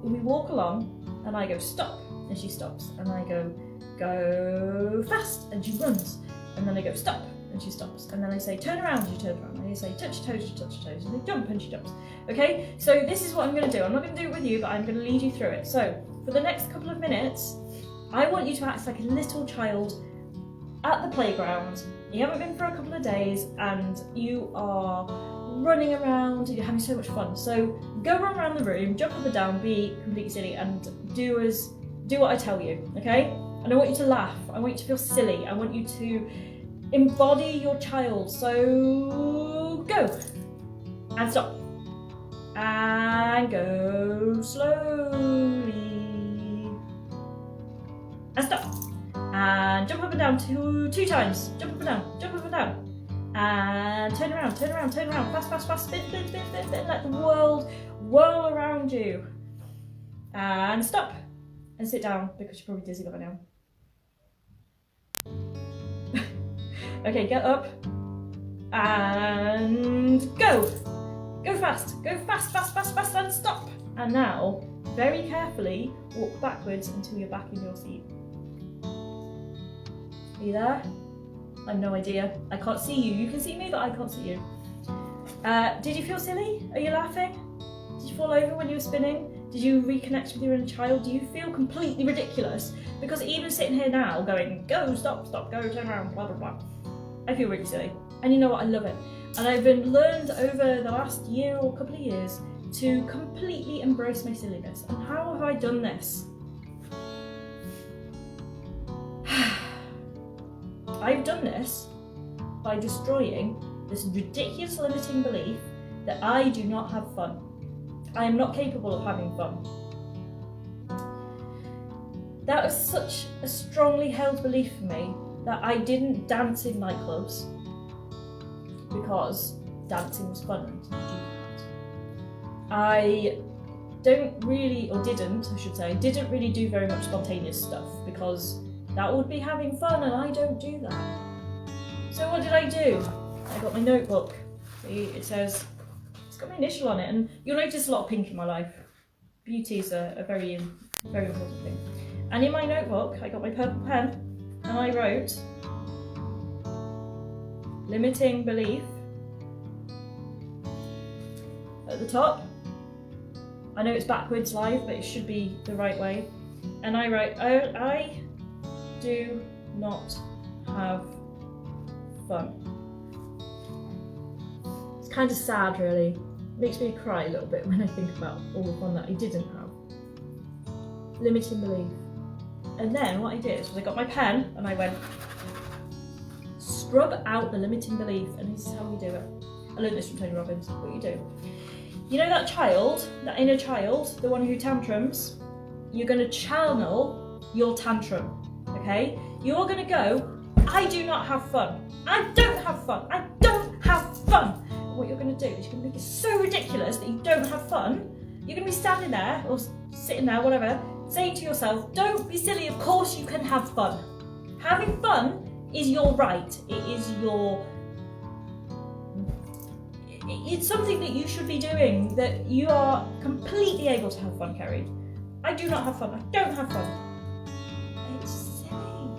we walk along, and I go, stop, and she stops. And I go fast, and she runs. And then I go, stop, and she stops. And then I say, turn around, and she turns around. And I say, touch your toes, she touches your toes. And I jump, and she jumps. Okay, so this is what I'm going to do. I'm not going to do it with you, but I'm going to lead you through it. So, for the next couple of minutes, I want you to act like a little child at the playground. You haven't been for a couple of days, and you are running around, and you're having so much fun. So, go run around the room, jump up and down, be completely silly, and do what I tell you, okay? And I want you to laugh. I want you to feel silly. I want you to embody your child. So, go. And stop. And go slowly. And stop. And jump up and down two times. Jump up and down, jump up and down. And turn around, turn around, turn around. Fast, fast, fast. Spin, spin, spin, spin, spin. Let the world whirl around you. And stop. And sit down, because you're probably dizzy by now. Okay, get up. And go. Go fast, fast, fast, fast, and stop. And now, very carefully, walk backwards until you're back in your seat. Are you there? I have no idea. I can't see you. You can see me, but I can't see you. Did you feel silly? Are you laughing? Did you fall over when you were spinning? Did you reconnect with your inner child? Do you feel completely ridiculous? Because even sitting here now going, go, stop, stop, go, turn around, blah, blah, blah. I feel really silly. And you know what? I love it. And I've been learned over the last year or couple of years to completely embrace my silliness. And how have I done this? I've done this by destroying this ridiculous limiting belief that I do not have fun. I am not capable of having fun. That was such a strongly held belief for me that I didn't dance in nightclubs because dancing was fun and I didn't do that. I didn't really do very much spontaneous stuff because that would be having fun and I don't do that. So what did I do? I got my notebook. See, it says, it's got my initial on it, and you'll notice a lot of pink in my life. Beauty is a very, very important thing. And in my notebook, I got my purple pen and I wrote, limiting belief at the top. I know it's backwards live, but it should be the right way. And I write, I do not have fun. It's kind of sad, really. It makes me cry a little bit when I think about all the fun that I didn't have. Limiting belief. And then what I did was I got my pen and I went, scrub out the limiting belief, and this is how we do it. I learned this from Tony Robbins. What you do. You know that child, that inner child, the one who tantrums? You're going to channel your tantrum. Okay? You're going to go, I do not have fun. I don't have fun. I don't have fun. And what you're going to do is you're going to make it so ridiculous that you don't have fun. You're going to be standing there, or sitting there, whatever, saying to yourself, don't be silly, of course you can have fun. Having fun is your right. It is your... It's something that you should be doing, that you are completely able to have fun, Kerry. I do not have fun. I don't have fun. It's silly.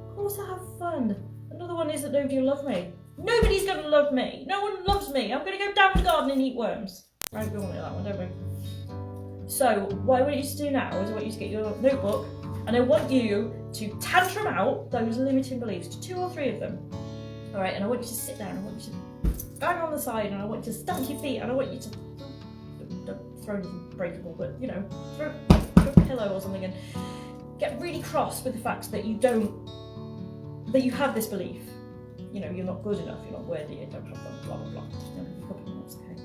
Of course I have fun. Another one is that nobody will love me. Nobody's going to love me. No one loves me. I'm going to go down the garden and eat worms. Right, we all know that one, don't we? So, what I want you to do now is I want you to get your notebook and I want you to tantrum out those limiting beliefs, 2 or 3 of them. Alright, and I want you to sit down, and I want you to bang on the side, and I want you to stamp your feet, and I want you to, don't throw anything breakable, but throw a pillow or something, and get really cross with the fact that you have this belief. You're not good enough, you're not worthy, you don't have fun, blah blah blah. A couple of minutes, okay?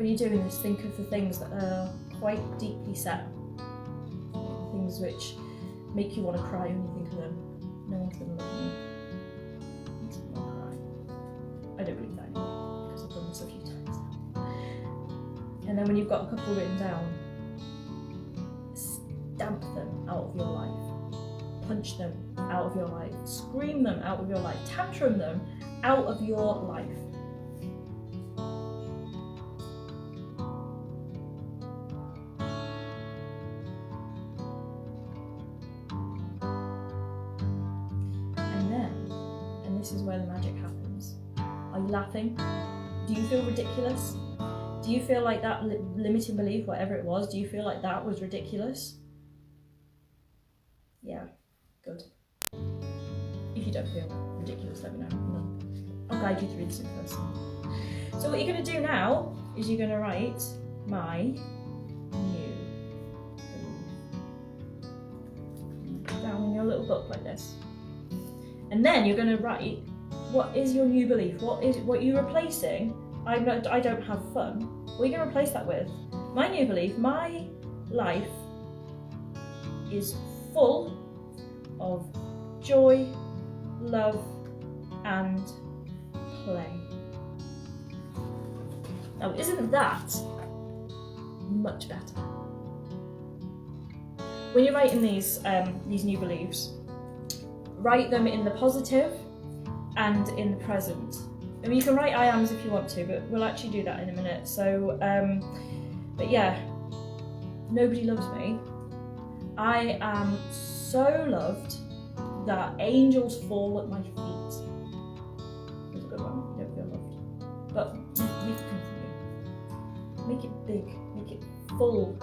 when you're doing this, think of the things that are quite deeply set. Things which make you want to cry when you think of them. No one's going to love me. Makes me want to cry. I don't believe that anymore, because I've done this a few times. And then when you've got a couple written down, stamp them out of your life. Punch them out of your life. Scream them out of your life. Tantrum them out of your life. This is where the magic happens. Are you laughing? Do you feel ridiculous? Do you feel like that limiting belief, whatever it was, do you feel like that was ridiculous? Yeah, good. If you don't feel ridiculous, let me know. I'll guide you through this in person. So what you're going to do now is you're going to write my new belief down in your little book like this. And then you're going to write, what is your new belief? What you're replacing? I don't have fun. What are you going to replace that with? My new belief, my life is full of joy, love, and play. Now, isn't that much better? When you're writing these new beliefs, write them in the positive and in the present. I mean, you can write I ams if you want to, but we'll actually do that in a minute. So, but yeah, nobody loves me. I am so loved that angels fall at my feet. That's a good one. You don't feel loved, but make it come from you. Make it big. Make it full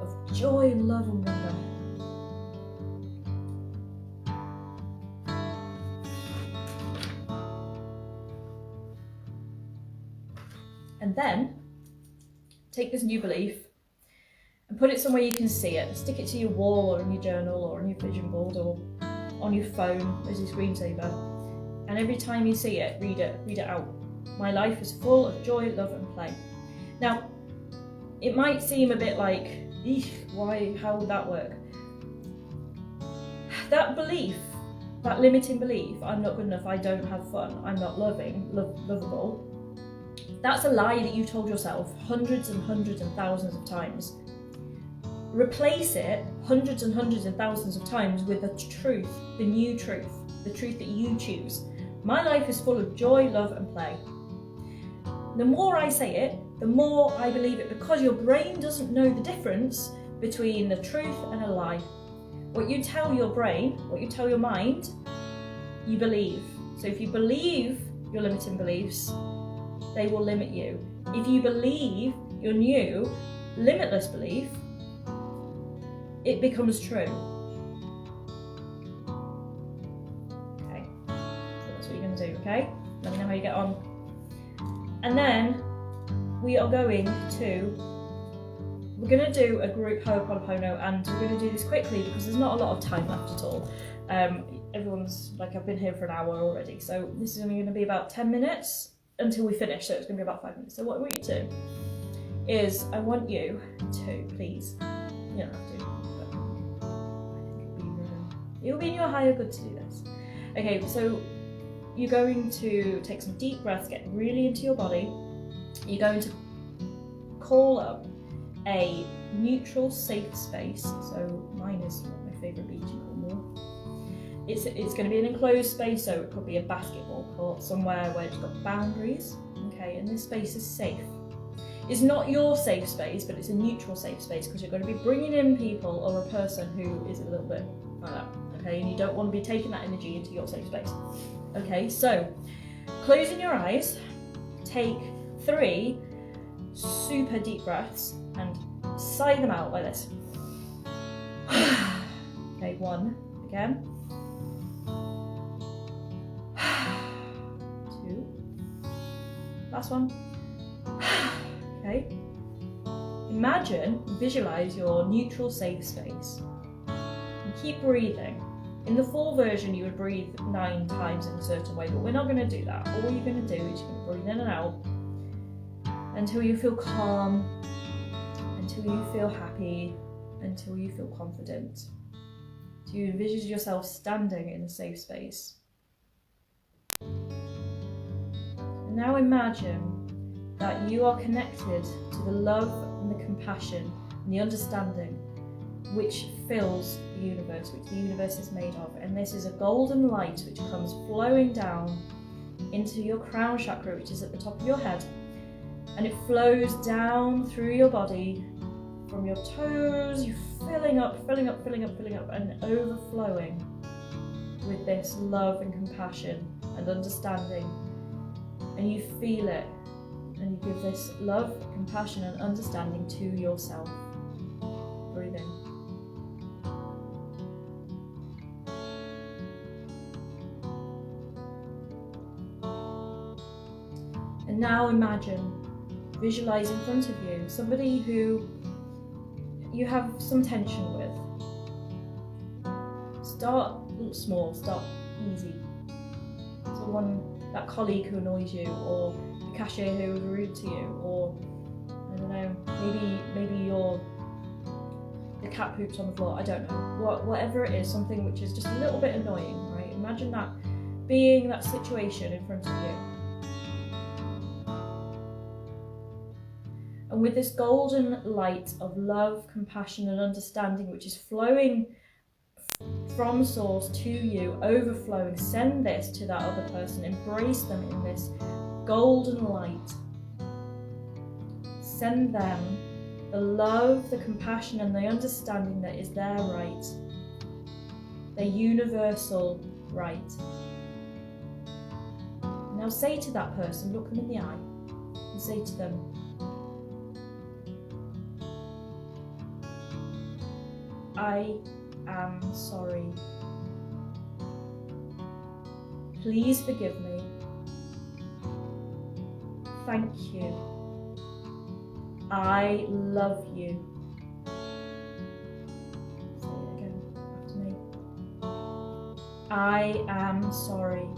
of joy, love, and wonder. And then take this new belief and put it somewhere you can see it. Stick it to your wall or in your journal or on your vision board or on your phone as your screensaver. And every time you see it, read it out. My life is full of joy, love, and play. Now, it might seem a bit like, why? How would that work? That belief, that limiting belief, I'm not good enough, I don't have fun, I'm not lovable. That's a lie that you told yourself hundreds and hundreds and thousands of times. Replace it hundreds and hundreds and thousands of times with the truth, the new truth, the truth that you choose. My life is full of joy, love, and play. The more I say it, the more I believe it, because your brain doesn't know the difference between the truth and a lie. What you tell your brain, what you tell your mind, you believe. So if you believe your limiting beliefs, they will limit you. If you believe your new limitless belief, it becomes true. Okay, so that's what you're going to do, okay? Let me know how you get on. And then we're going to do a group Ho'oponopono, and we're going to do this quickly because there's not a lot of time left at all. Everyone's like, I've been here for an hour already, so this is only going to be about 10 minutes until we finish, so it's going to be about 5 minutes. So what I want you to do is, I want you to, please, you don't have to, but it will be in your higher good to do this. Okay, so you're going to take some deep breaths, get really into your body. You're going to call up a neutral, safe space. So mine is my favourite beach in Cornwall. It's going to be an enclosed space, so it could be a basketball court, somewhere where it's got boundaries, okay, and this space is safe. It's not your safe space, but it's a neutral safe space, because you're going to be bringing in people or a person who is a little bit like that, okay, and you don't want to be taking that energy into your safe space. Okay, so closing your eyes, take 3 super deep breaths and sigh them out like this. Okay, 1 again. 2. Last one. Okay. Imagine, visualize your neutral safe space. And keep breathing. In the full version, you would breathe 9 times in a certain way, but we're not going to do that. All you're going to do is you're going to breathe in and out until you feel calm, until you feel happy, until you feel confident. So you envision yourself standing in a safe space. And now imagine that you are connected to the love and the compassion and the understanding which fills the universe, which the universe is made of. And this is a golden light which comes flowing down into your crown chakra, which is at the top of your head. And it flows down through your body, from your toes, you're filling up, and overflowing with this love and compassion and understanding. And you feel it, and you give this love, compassion, and understanding to yourself. Breathe in. And now imagine, visualize in front of you somebody who you have some tension with. Start small, start easy. Someone, that colleague who annoys you, or the cashier who was rude to you, or I don't know, maybe the cat poops on the floor, I don't know. Whatever it is, something which is just a little bit annoying, right? Imagine that being that situation in front of you. And with this golden light of love, compassion, and understanding, which is flowing from source to you, overflowing, send this to that other person, embrace them in this golden light. Send them the love, the compassion, and the understanding that is their right, their universal right. Now say to that person, look them in the eye, and say to them, I am sorry. Please forgive me. Thank you. I love you. Say it again after me. I am sorry.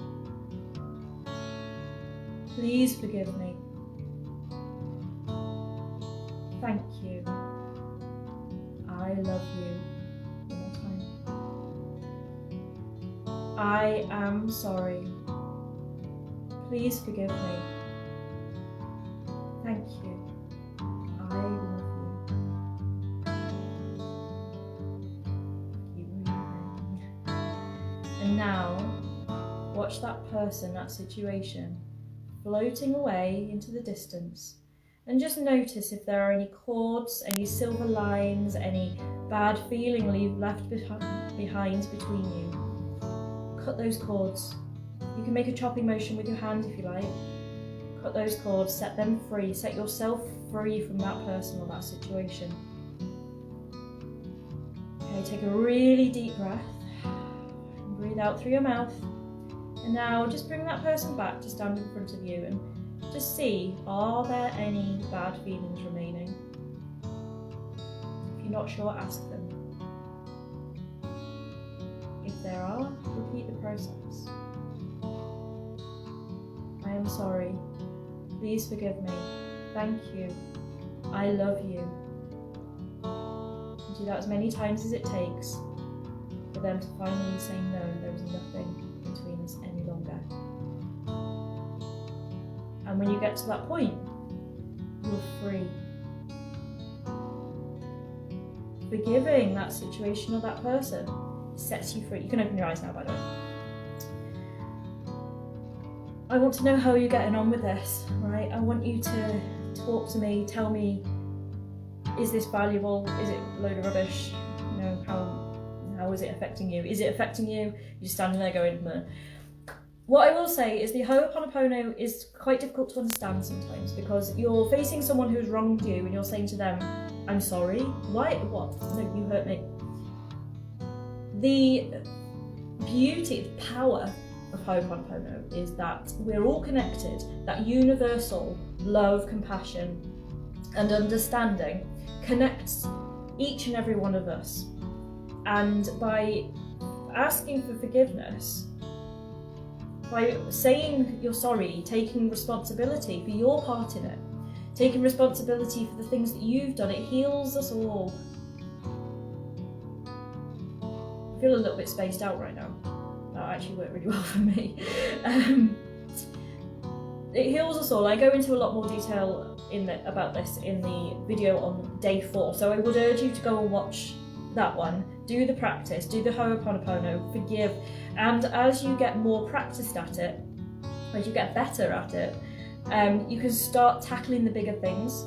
Please forgive me. Thank you. I love you. I am sorry. Please forgive me. Thank you. I love you. Keep breathing. And now, watch that person, that situation, floating away into the distance. And just notice if there are any cords, any silver lines, any bad feeling left behind between you. Cut those cords. You can make a chopping motion with your hand if you like. Cut those cords, set them free, set yourself free from that person or that situation. Okay, take a really deep breath. And breathe out through your mouth. And now just bring that person back to stand in front of you and just see, are there any bad feelings remaining? If you're not sure, ask them. If there are, repeat the process. I am sorry. Please forgive me. Thank you. I love you. And do that as many times as it takes for them to finally say no, there is nothing between us any longer. And when you get to that point, you're free. Forgiving that situation or that person sets you free. You can open your eyes now, by the way. I want to know how you're getting on with this, right? I want you to talk to me, tell me, is this valuable? Is it a load of rubbish? You know, how is it affecting you? Is it affecting you? You're standing there going, meh. What I will say is the Ho'oponopono is quite difficult to understand sometimes because you're facing someone who's wronged you and you're saying to them, I'm sorry. Why? What? No, you hurt me. The beauty, the power of Ho'oponopono is that we're all connected. That universal love, compassion, and understanding connects each and every one of us. And by asking for forgiveness, by saying you're sorry, taking responsibility for your part in it, taking responsibility for the things that you've done. It heals us all. I feel a little bit spaced out right now. That actually worked really well for me. It heals us all. I go into a lot more detail about this in the video on day 4, so I would urge you to go and watch that one. Do the practice, do the Ho'oponopono, forgive, and as you get more practiced at it, as you get better at it, you can start tackling the bigger things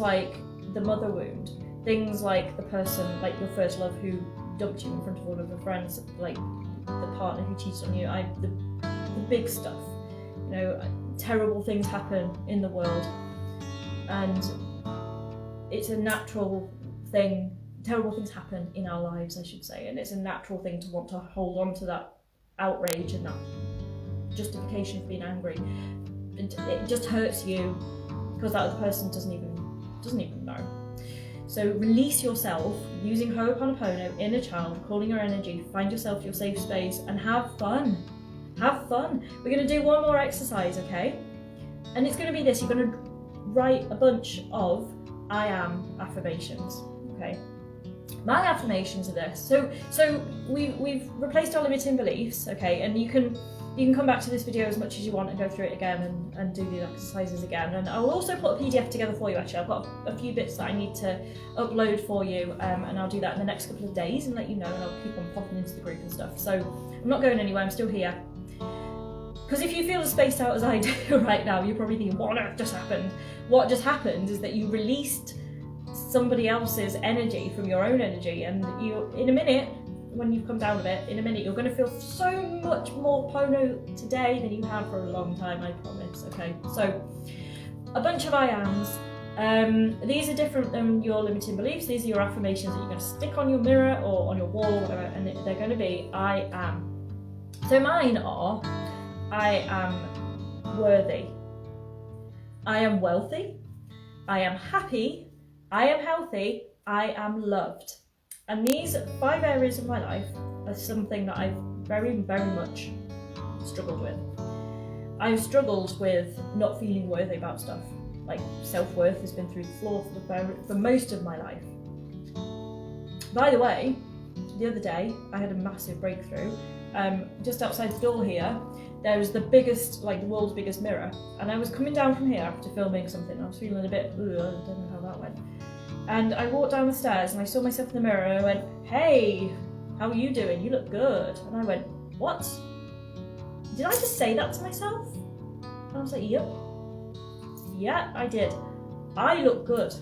like the mother wound, things like the person, like your first love who dumped you in front of all of your friends, like the partner who cheated on you, the big stuff. You know, terrible things happen in the world, and it's a natural thing. Terrible things happen in our lives, I should say, and it's a natural thing to want to hold on to that outrage and that justification for being angry. It just hurts you because that other person doesn't even know. So release yourself using Ho'oponopono, inner child, calling your energy, find yourself your safe space, and have fun. Have fun. We're going to do one more exercise, okay? And it's going to be this. You're going to write a bunch of I am affirmations, okay? My affirmations are this. So we've replaced our limiting beliefs, okay? And you can come back to this video as much as you want and go through it again and do the exercises again. And I'll also put a PDF together for you, actually. I've got a few bits that I need to upload for you, and I'll do that in the next couple of days and let you know, and I'll keep on popping into the group and stuff. So I'm not going anywhere, I'm still here. Because if you feel as spaced out as I do right now, you're probably thinking, what just happened? What just happened is that you released somebody else's energy from your own energy, and you, in a minute, when you've come down a bit, in a minute, you're going to feel so much more Pono today than you have for a long time, I promise, okay? So, a bunch of I ams. These are different than your limiting beliefs. These are your affirmations that you're going to stick on your mirror or on your wall, or whatever, and they're going to be I am. So mine are, I am worthy, I am wealthy, I am happy, I am healthy, I am loved. And these 5 areas of my life are something that I've very, very much struggled with. I've struggled with not feeling worthy about stuff. Like, self-worth has been through the floor for most of my life. By the way, the other day, I had a massive breakthrough. Just outside the door here, there was the biggest, like the world's biggest mirror. And I was coming down from here after filming something. I was feeling a bit, I don't know how that went. And I walked down the stairs and I saw myself in the mirror and I went, hey, how are you doing? You look good. And I went, what? Did I just say that to myself? And I was like, yep. Yeah, I did. I look good.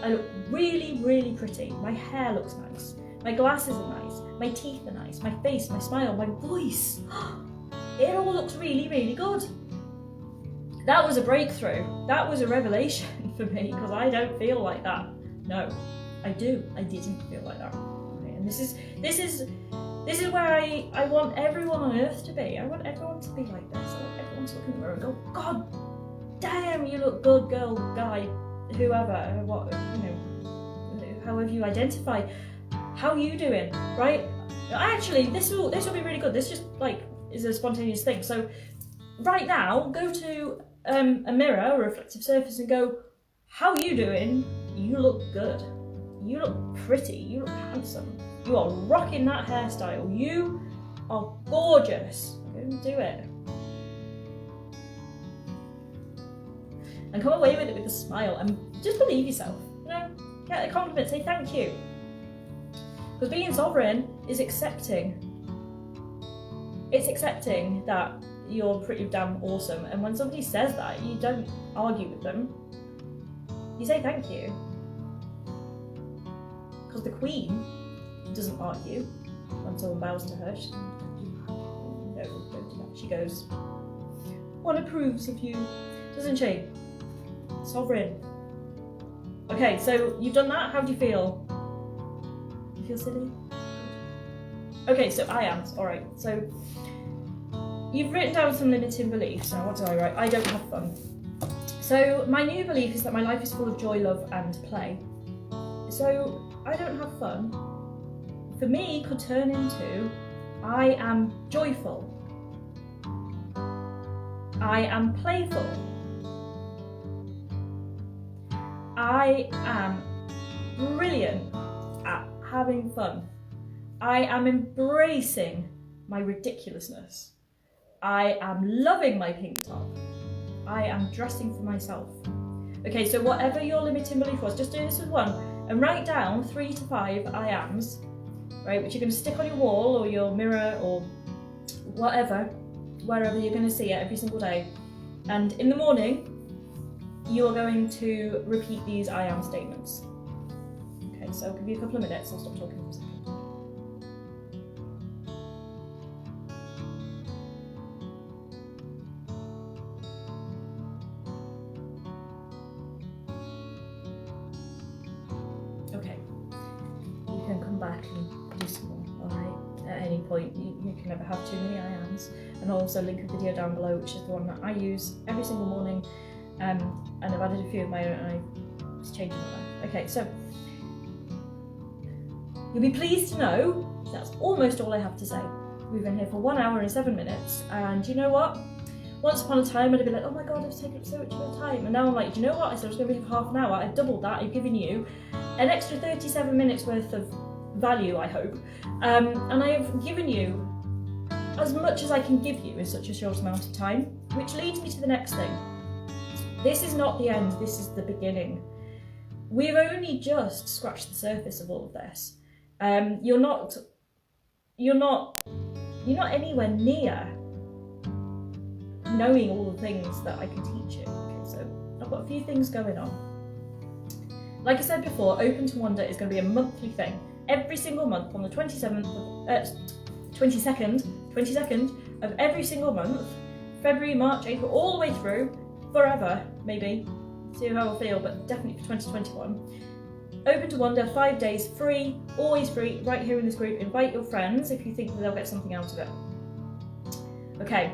I look really, really pretty. My hair looks nice. My glasses are nice. My teeth are nice. My face, my smile, my voice. It all looks really, really good. That was a breakthrough. That was a revelation for me, because I don't feel like that. No, I do. I didn't feel like that. Okay, and this is where I want everyone on earth to be. I want everyone to be like this. I want everyone to look in the mirror and go, God damn, you look good, girl, guy, whoever, what, you know, however you identify. How are you doing, right? Actually, this will be really good. This just like is a spontaneous thing. So right now, go to a mirror, a reflective surface, and go, how are you doing? You look good. You look pretty. You look handsome. You are rocking that hairstyle. You are gorgeous. Go and do it. And come away with it with a smile and just believe yourself. You know, get a compliment, say thank you. Because being sovereign is accepting. It's accepting that you're pretty damn awesome, and when somebody says that, you don't argue with them. You say thank you. Because the Queen doesn't argue when someone bows to her. She no, she goes, one approves of you, doesn't she? Sovereign. Okay, so you've done that. How do you feel? You feel silly? Okay, so I am. Alright, so you've written down some limiting beliefs. Now, what do I write? I don't have fun. So my new belief is that my life is full of joy, love, and play. So I don't have fun. For me, could turn into I am joyful. I am playful. I am brilliant at having fun. I am embracing my ridiculousness. I am loving my pink top. I am dressing for myself. Okay, so whatever your limiting belief was, just do this with one and write down 3 to 5 I ams, right, which you're going to stick on your wall or your mirror or whatever, wherever you're going to see it every single day. And in the morning, you are going to repeat these I am statements. Okay, so I'll give you a couple of minutes, I'll stop talking for a second. Okay, you can come back and do some more, alright? At any point, you can never have too many I ams. And I'll also link a video down below, which is the one that I use every single morning. And I've added a few of my own and it's changing my life. Okay, so you'll be pleased to know that's almost all I have to say. We've been here for 1 hour and 7 minutes, and you know what? Once upon a time I'd have been like, oh my god, I've taken up so much of your time, and now I'm like, do you know what? I said I was going to be here for half an hour, I've doubled that, I've given you an extra 37 minutes worth of value, I hope, and I have given you as much as I can give you in such a short amount of time, which leads me to the next thing. This is not the end, this is the beginning. We've only just scratched the surface of all of this. You're not anywhere near knowing all the things that I can teach you. Okay, so I've got a few things going on. Like I said before, Open to Wonder is going to be a monthly thing. Every single month on the 22nd of every single month, February, March, April, all the way through, forever, maybe, see how I feel, but definitely for 2021. Open to Wonder, 5 days, free, always free, right here in this group. Invite your friends if you think that they'll get something out of it. Okay,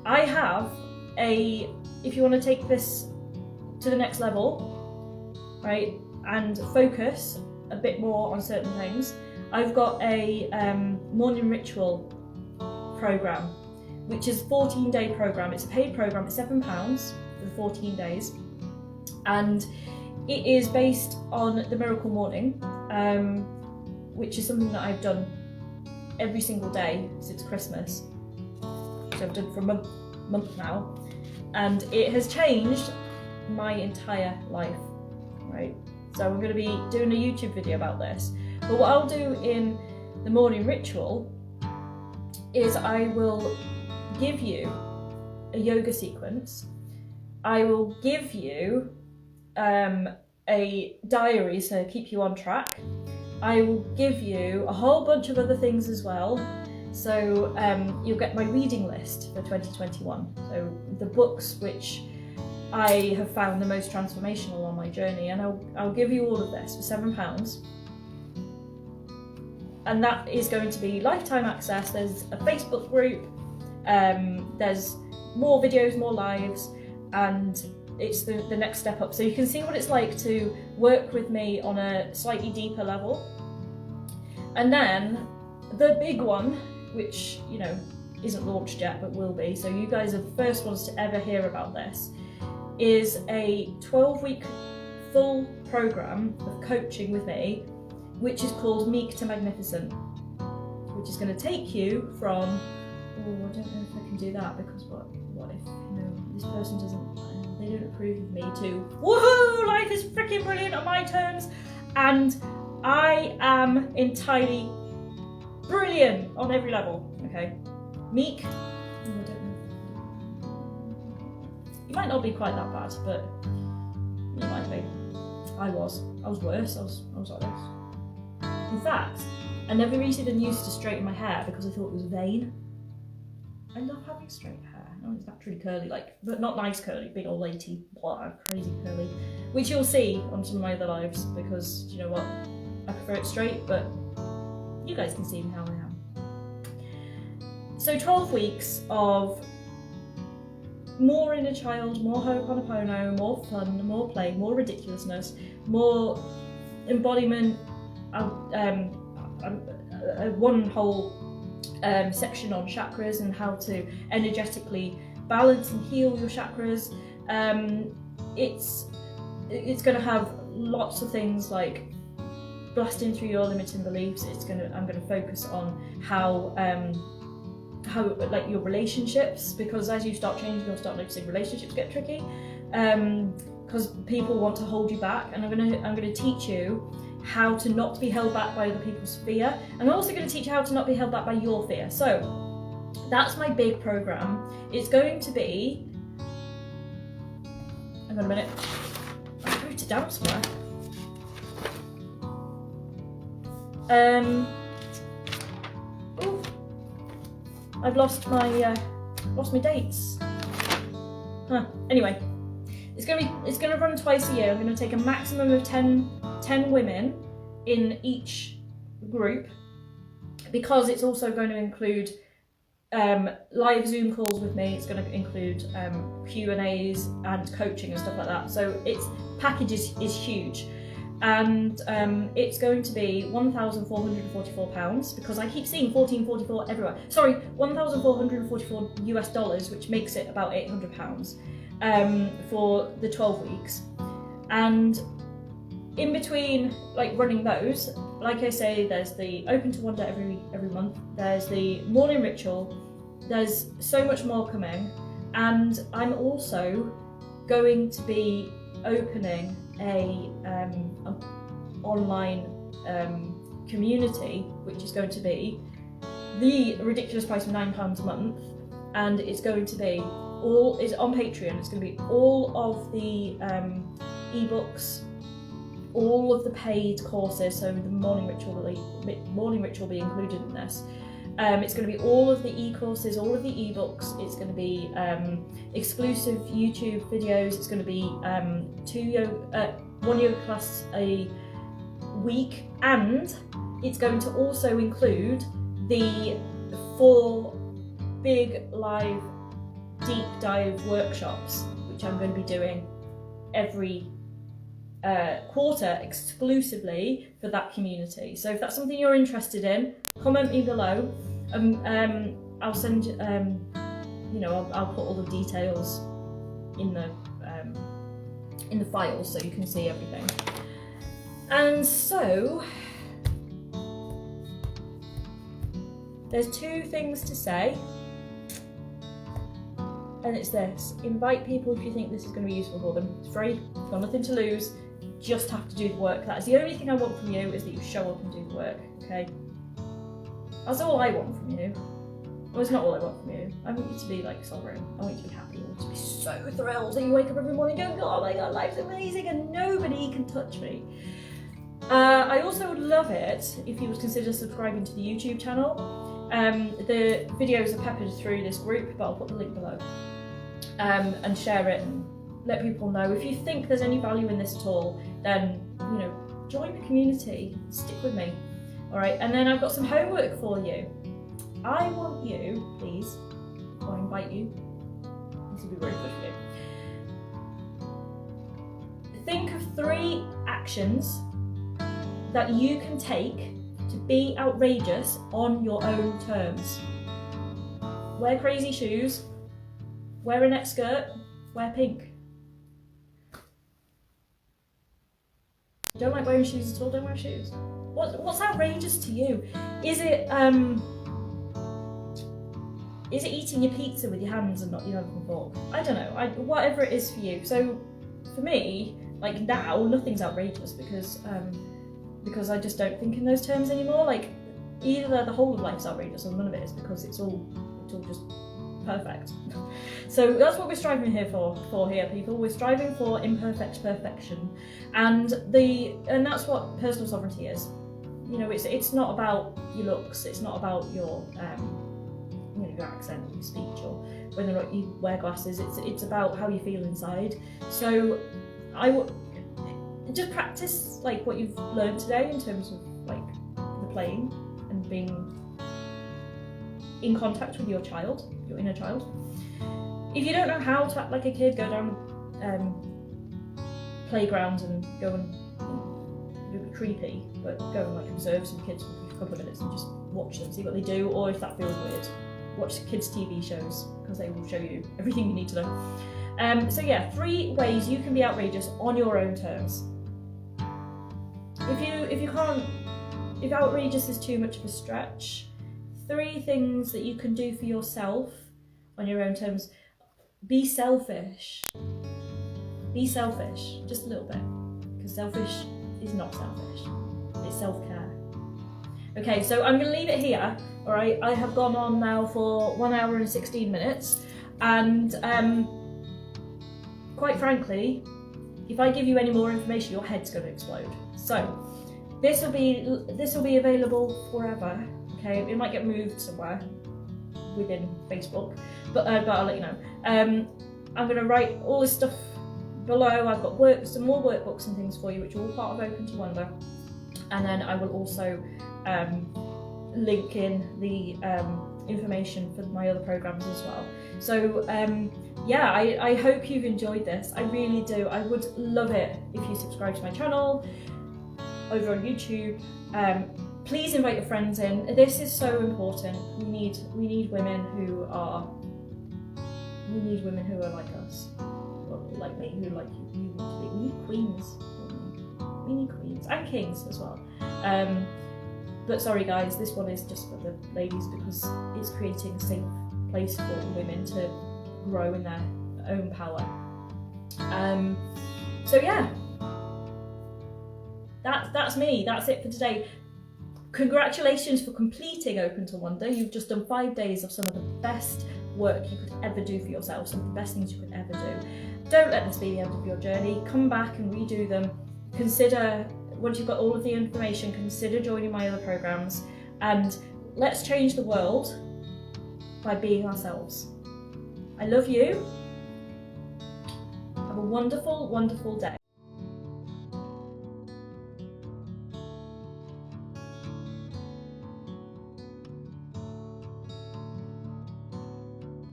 I have if you want to take this to the next level, right, and focus a bit more on certain things, I've got a morning ritual program, which is a 14-day program. It's a paid program, it's £7 for the 14 days. And it is based on the Miracle Morning, which is something that I've done every single day since Christmas. So I've done it for a month now, and it has changed my entire life, right? So I'm going to be doing a YouTube video about this. But what I'll do in the morning ritual is I will give you a yoga sequence. I will give you a diary to keep you on track. I will give you a whole bunch of other things as well. So you'll get my reading list for 2021. So the books which I have found the most transformational on my journey, and I'll give you all of this for £7. And that is going to be lifetime access. There's a Facebook group, there's more videos, more lives, and it's the next step up. So you can see what it's like to work with me on a slightly deeper level. And then the big one, which, you know, isn't launched yet, but will be, so you guys are the first ones to ever hear about this, is a 12-week full program of coaching with me, which is called Meek to Magnificent, which is going to take you from, oh, I don't know if I can do that, because what if, you know, this person doesn't, they don't approve of me, to, woohoo, life is freaking brilliant on my terms, and I am entirely brilliant on every level, okay? Meek, I don't know. You might not be quite that bad, but you might be. I was worse, I was like this. In fact, I never even used to straighten my hair because I thought it was vain. I love having straight hair. No, it's naturally curly, like, but not nice curly, big old lady, blah, crazy curly, which you'll see on some of my other lives, because, you know what, I prefer it straight, but you guys can see how I am. So 12 weeks of more inner child, more Ho'oponopono, more fun, more play, more ridiculousness, more embodiment, one whole section on chakras and how to energetically balance and heal your chakras. It's it's going to have lots of things like blasting through your limiting beliefs. I'm going to focus on how like your relationships, because as you start changing, you'll start noticing relationships get tricky, because people want to hold you back. And I'm going to teach you how to not be held back by other people's fear. And I'm also going to teach you how to not be held back by your fear. So that's my big program. It's going to be, hang on a minute, I wrote it down somewhere. I've lost my dates. Anyway, it's gonna run twice a year. I'm gonna take a maximum of 10 women in each group, because it's also going to include live Zoom calls with me. It's going to include Q&As and coaching and stuff like that. So its package is huge. And it's going to be £1,444, because I keep seeing 1444 everywhere. Sorry, $1,444 US, which makes it about £800 for the 12 weeks. And in between, like, running those, like I say, there's the Open to Wonder every month. There's the morning ritual. There's so much more coming, and I'm also going to be opening a online community, which is going to be the ridiculous price of £9 a month, and it's going to be it's on Patreon. It's going to be all of the ebooks, all of the paid courses. So the morning ritual will be included in this. It's going to be all of the e-courses, all of the ebooks. It's going to be exclusive YouTube videos. It's going to be one yoga class a week, and it's going to also include the 4 big live deep dive workshops, which I'm going to be doing every quarter exclusively for that community. So if that's something you're interested in, comment me below. I'll send I'll put all the details in the files so you can see everything. And so there's 2 things to say, and it's this: invite people if you think this is going to be useful for them. It's free, you've got nothing to lose, just have to do the work. That is the only thing I want from you, is that you show up and do the work, okay? That's all I want from you. Well, it's not all I want from you. I want you to be like sovereign. I want you to be happy. I want you to be so thrilled that you wake up every morning going, oh my god, life's amazing and nobody can touch me. I also would love it if you would consider subscribing to the YouTube channel. The videos are peppered through this group, but I'll put the link below. And share it and let people know. If you think there's any value in this at all, then join the community, stick with me. All right, and then I've got some homework for you. I want you, please, or I invite you, this will be very good for you. Think of 3 actions that you can take to be outrageous on your own terms. Wear crazy shoes, wear a neck skirt, wear pink. Don't like wearing shoes at all, don't wear shoes. What's outrageous to you? Is it eating your pizza with your hands and not your knife and fork? I don't know, whatever it is for you. So for me, like now, nothing's outrageous because I just don't think in those terms anymore. Like either the whole of life's outrageous or none of it is, because it's all just perfect. So that's what we're striving here for here, people. We're striving for imperfect perfection, and that's what personal sovereignty is. It's not about your looks. It's not about your your accent, your speech, or whether or not you wear glasses. It's about how you feel inside. So just practice like what you've learned today in terms of like the playing and being in contact with your child, your inner child. If you don't know how to act like a kid, go down playgrounds and go and be creepy, but go and like observe some kids for a couple of minutes and just watch them, see what they do, or if that feels weird, watch kids' TV shows, because they will show you everything you need to know. So yeah, 3 ways you can be outrageous on your own terms. If outrageous is too much of a stretch, 3 things that you can do for yourself on your own terms. Be selfish. Be selfish, just a little bit, because selfish is not selfish. It's self-care. Okay, so I'm going to leave it here. All right, I have gone on now for 1 hour and 16 minutes, and quite frankly, if I give you any more information, your head's going to explode. So this will be available forever. Okay, it might get moved somewhere within Facebook, but I'll let you know. I'm going to write all this stuff below. I've got some more workbooks and things for you, which are all part of Open to Wonder, and then I will also link in the information for my other programs as well. So yeah, I hope you've enjoyed this. I really do. I would love it if you subscribe to my channel over on YouTube. Please invite your friends in. This is so important. We need women who are like us, well, like me, who like you want to be. We need queens. We need queens and kings as well. But sorry guys, this one is just for the ladies because it's creating a safe place for women to grow in their own power. So yeah, that's me. That's it for today. Congratulations for completing Open to Wonder. You've just done 5 days of some of the best work you could ever do for yourself, some of the best things you could ever do. Don't let this be the end of your journey. Come back and redo them. Consider, once you've got all of the information, consider joining my other programs, and let's change the world by being ourselves. I love you. Have a wonderful, wonderful day.